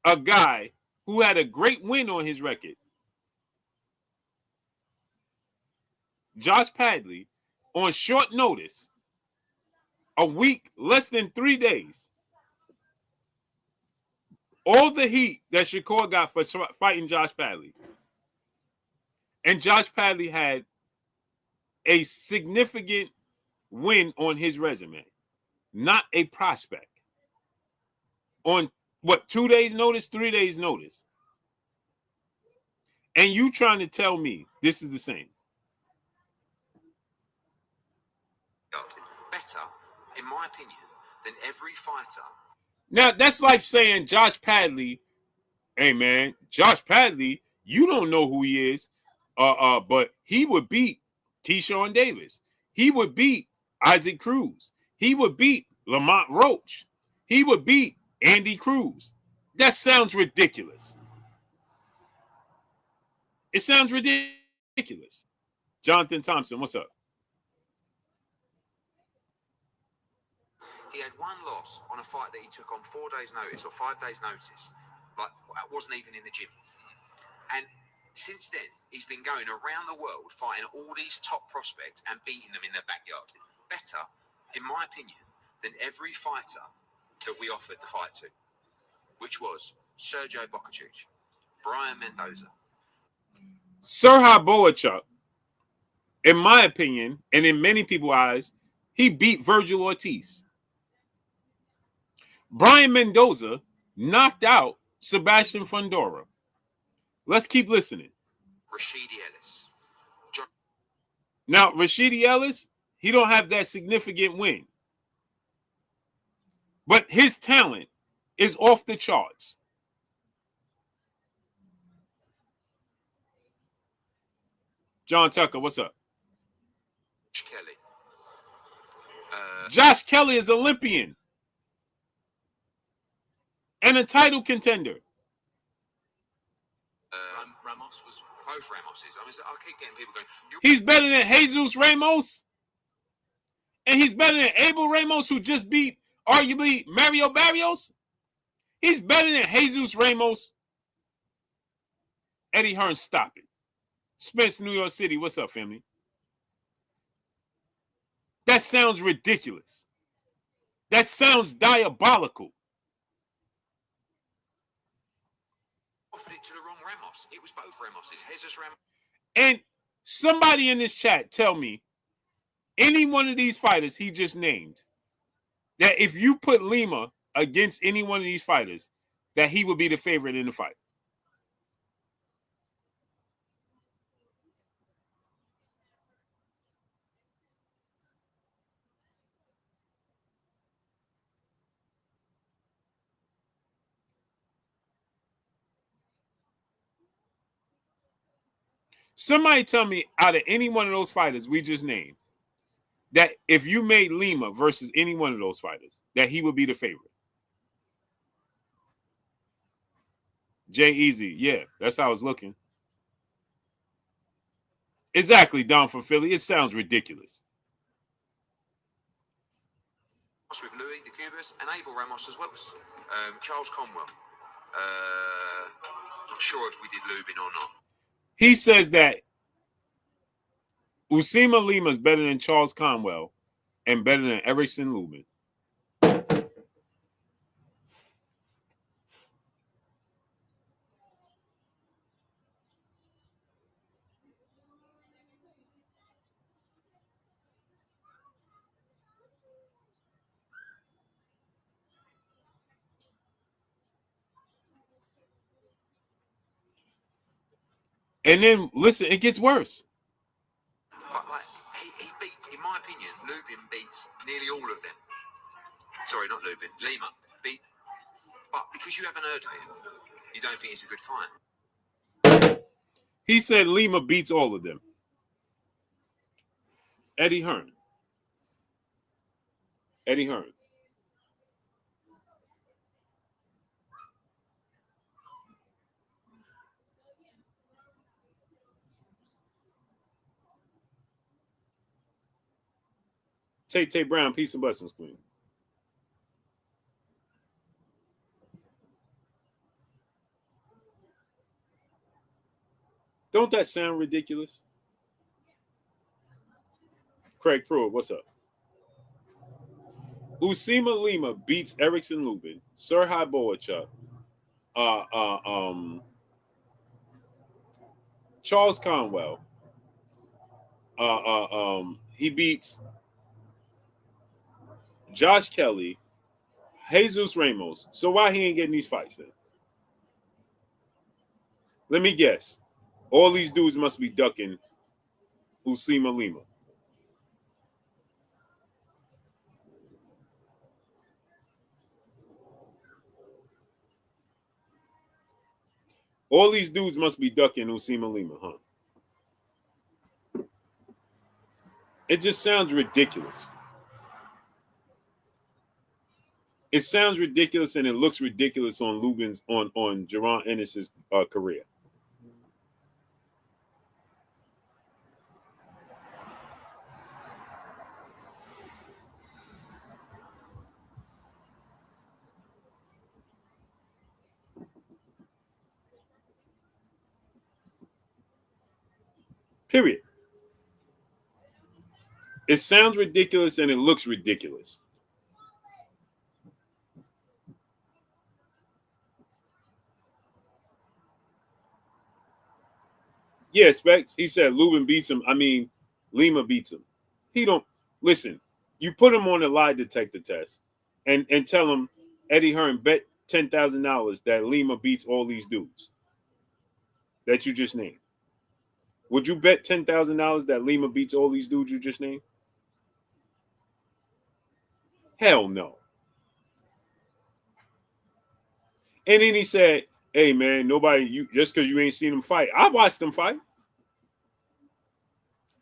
A: a guy who had a great win on his record, Josh Padley, on short notice, a week, less than 3 days. All the heat that Shakur got for fighting Josh Padley. And Josh Padley had a significant win on his resume, not a prospect. On what, 2 days notice, 3 days notice. And you trying to tell me this is the same?
B: Better, in my opinion, than every fighter.
A: Now, that's like saying Josh Padley, hey man, Josh Padley, you don't know who he is, but he would beat Keyshawn Davis. He would beat Isaac Cruz. He would beat Lamont Roach. He would beat Andy Cruz. That sounds ridiculous. It sounds ridiculous. Jonathan Thompson, what's up?
B: He had one loss on a fight that he took on 4 days' notice or 5 days' notice. Like, wasn't even in the gym. And since then, he's been going around the world fighting all these top prospects and beating them in their backyard. Better, in my opinion, than every fighter that we offered the fight to, which was Sergio Bokacic, Brian Mendoza.
A: Sergey Boachuk, in my opinion, and in many people's eyes, he beat Virgil Ortiz. Brian Mendoza knocked out Sebastian Fundora. Let's keep listening.
B: Rashidi Ellis.
A: Now, Rashidi Ellis, he don't have that significant win. But his talent is off the charts. John Tucker, what's up?
B: Kelly.
A: Josh Kelly is Olympian and a title contender.
B: Ramos was both Ramoses. I mean, I keep getting people going.
A: He's better than Jesus Ramos. And he's better than Abel Ramos, who just beat, arguably, Mario Barrios. He's better than Jesus Ramos. Eddie Hearn, stop it. Spence, New York City, what's up, family? That sounds ridiculous. That sounds diabolical.
B: Offered it to the wrong Ramos. It was both Ramoses. Jesus Ramos.
A: And somebody in this chat tell me any one of these fighters he just named, that if you put Lima against any one of these fighters, that he would be the favorite in the fight. Somebody tell me out of any one of those fighters we just named, that if you made Lima versus any one of those fighters, that he would be the favorite. Jay Easy, yeah, that's how I was looking. Exactly, Don from Philly. It sounds ridiculous.
B: With Louis de Cubas and Abel Ramos as well. Charles Conwell. Not sure if we did Lubin or not.
A: He says that Usima Lima is better than Charles Conwell and better than Erickson Lubin. And then, listen, it gets worse.
B: But like, he beat, in my opinion, Lubin beats nearly all of them. Sorry, not Lubin, Lima beat. But because you haven't heard of him, you don't think it's a good fight.
A: He said Lima beats all of them. Eddie Hearn. Eddie Hearn. Tay Brown, peace and blessings, Queen. Don't that sound ridiculous? Craig Pruitt, what's up? Usima Lima beats Erickson Lubin, Serhii Boachuk, Charles Conwell. He beats Josh Kelly, Jesus Ramos. So why he ain't getting these fights then? Let me guess. All these dudes must be ducking Usima Lima. All these dudes must be ducking Usima Lima, huh? It just sounds ridiculous. It sounds ridiculous and it looks ridiculous on Lubin's on Jaron Ennis's career. Period. It sounds ridiculous and it looks ridiculous. Yeah, Specs. He said Lubin beats him. I mean, Lima beats him. He don't listen. You put him on a lie detector test and tell him Eddie Hearn bet $10,000 that Lima beats all these dudes that you just named. Would you bet $10,000 that Lima beats all these dudes you just named? Hell no. And then he said, "Hey man, nobody, you just because you ain't seen him fight. I watched him fight.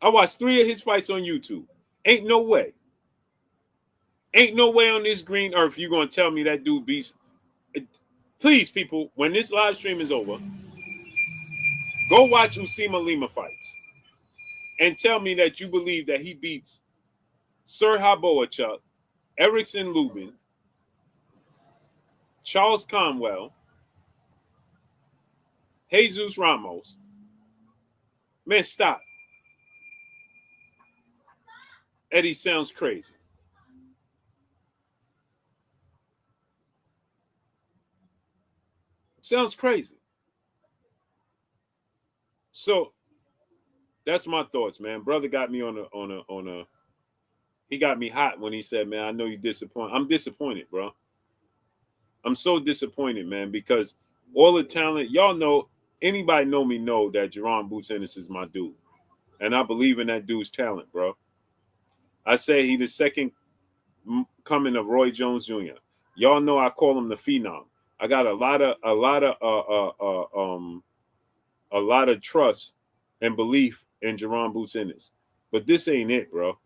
A: I watched 3 of his fights on YouTube. Ain't no way. Ain't no way on this green earth you gonna tell me that dude beats." Please, people, when this live stream is over, go watch Usima Lima fights and tell me that you believe that he beats Sir Haboachuk, Erickson Lubin, Charles Conwell, Jesus Ramos. Man, stop. Eddie sounds crazy. Sounds crazy. So that's my thoughts, man. Brother got me on a. He got me hot when he said, "Man, I know you're disappointed." I'm disappointed, bro. I'm so disappointed, man, because all the talent, y'all know, anybody know me know that Jerron Boots Ennis is my dude, and I believe in that dude's talent, bro. I say he the second coming of Roy Jones Jr. Y'all know I call him the phenom. I got a lot of trust and belief in Jerron Boots Ennis, but this ain't it, bro.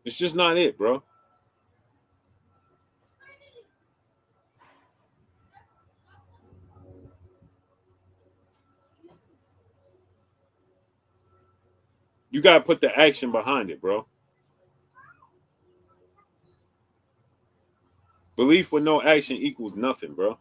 A: It's just not it, bro. You gotta put the action behind it, bro. Belief with no action equals nothing, bro.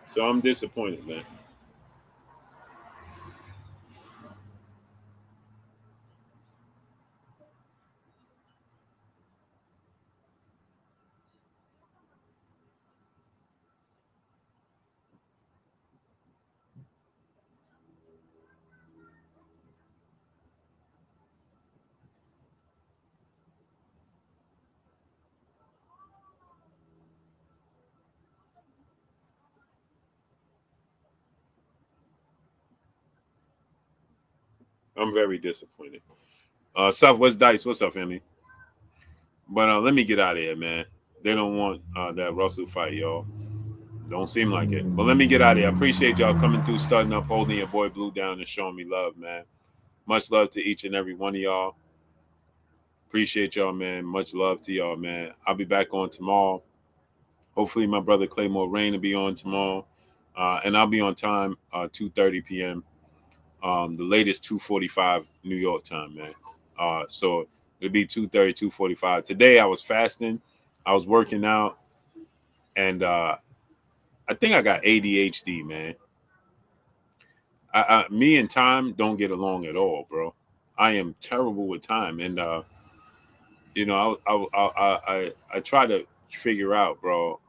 A: So I'm disappointed, man. I'm very disappointed. Southwest Dice, what's up, family? But let me get out of here, man. They don't want that Russell fight, y'all. Don't seem like it. But let me get out of here. I appreciate y'all coming through, starting up, holding your boy Blue down, and showing me love, man. Much love to each and every one of y'all. Appreciate y'all, man. Much love to y'all, man. I'll be back on tomorrow. Hopefully, my brother Claymore Rain will be on tomorrow. And I'll be on time, 2:30 p.m. The latest 2:45 New York time, man. So it'll be 2:30, 2:45. Today I was fasting. I was working out. And I think I got ADHD, man. Me and time don't get along at all, bro. I am terrible with time, and I try to figure out, bro,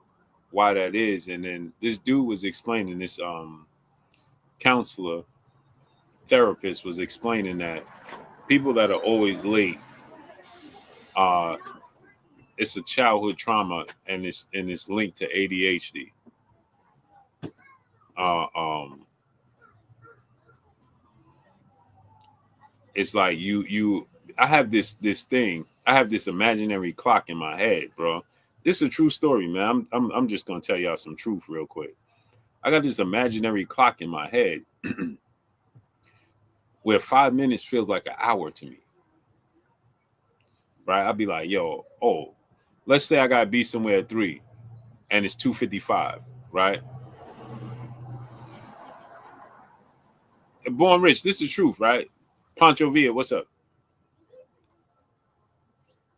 A: why that is. And then this dude was explaining, this counselor therapist was explaining that people that are always late, it's a childhood trauma, and it's linked to ADHD. Uh, um, it's like I have this thing. I have this imaginary clock in my head, bro. This is a true story, man. I'm just gonna tell y'all some truth real quick. I got this imaginary clock in my head where 5 minutes feels like an hour to me. Right? I'll be like, yo, let's say I gotta be somewhere at 3 and it's 2:55, right? Born Rich, this is truth, right? Pancho Villa, what's up?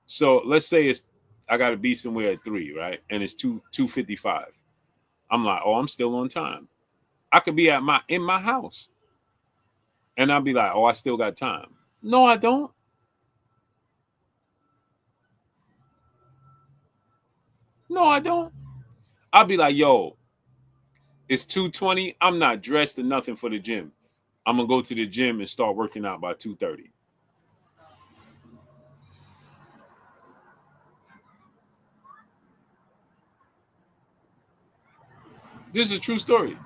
A: So let's say I gotta be somewhere at 3, right? And it's 2:55. I'm like, I'm still on time. I could be in my house. And I'll be like, I still got time. No, I don't. No, I don't. I'll be like, yo, it's 2:20. I'm not dressed or nothing for the gym. I'm gonna go to the gym and start working out by 2:30. This is a true story.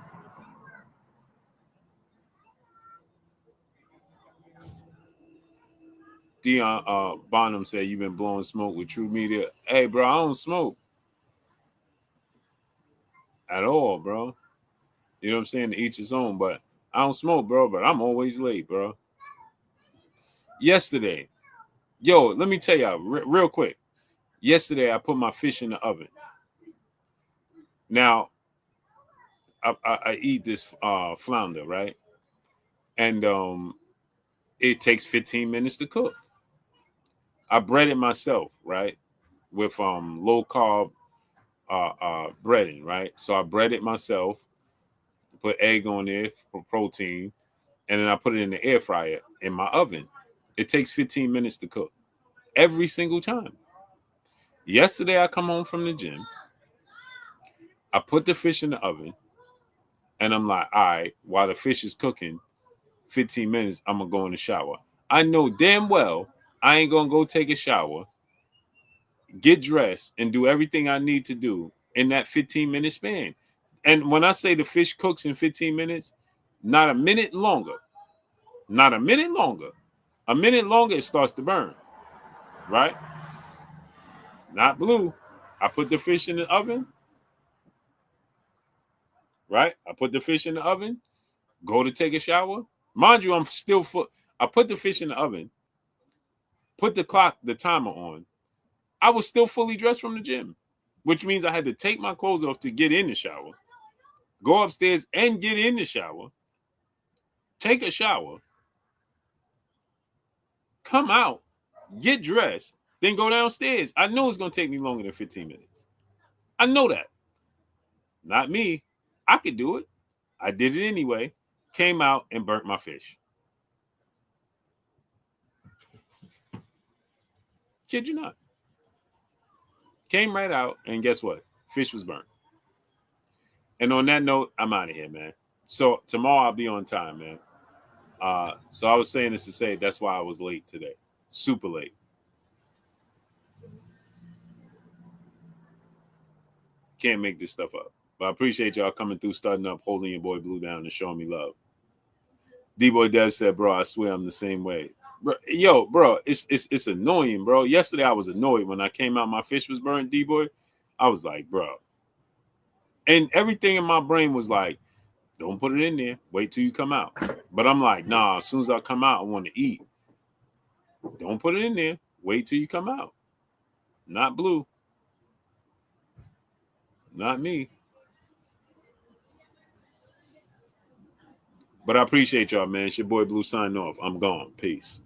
A: Dion Bonham said you've been blowing smoke with True Media. Hey, bro, I don't smoke at all, bro. You know what I'm saying? To each his own. But I don't smoke, bro, but I'm always late, bro. Yesterday, yo, let me tell y'all real quick. Yesterday, I put my fish in the oven. Now, I eat this flounder, right? And it takes 15 minutes to cook. I bread it myself, right? With low carb breading, right? So I bread it myself, put egg on there for protein, and then I put it in the air fryer in my oven. It takes 15 minutes to cook every single time. Yesterday, I come home from the gym. I put the fish in the oven, and I'm like, all right, while the fish is cooking, 15 minutes, I'm going to go in the shower. I know damn well I ain't going to go take a shower, get dressed, and do everything I need to do in that 15-minute span. And when I say the fish cooks in 15 minutes, not a minute longer. Not a minute longer. A minute longer, it starts to burn, right? Not blue. I put the fish in the oven, right? I put the fish in the oven, go to take a shower. Mind you, I'm still full. I put the fish in the oven, put the timer on. I was still fully dressed from the gym, which means I had to take my clothes off to get in the shower, go upstairs and get in the shower, take a shower, come out, get dressed, then go downstairs. I know it's going to take me longer than 15 minutes. I know that. Not me. I could do it. I did it anyway. Came out and burnt my fish. Kid you not. Came right out, and guess what? Fish was burnt. And on that note, I'm out of here, man. So tomorrow I'll be on time, man. So I was saying this to say that's why I was late today. Super late. Can't make this stuff up. But I appreciate y'all coming through, starting up, holding your boy Blue down, and showing me love. D-Boy Dev said, bro, I swear I'm the same way. Bro, it's annoying, bro. Yesterday I was annoyed when I came out, my fish was burnt, D-Boy. I was like, bro. And everything in my brain was like, don't put it in there. Wait till you come out. But I'm like, nah, as soon as I come out, I want to eat. Don't put it in there. Wait till you come out. Not Blue. Not me. But I appreciate y'all, man. It's your boy Blue signing off. I'm gone. Peace.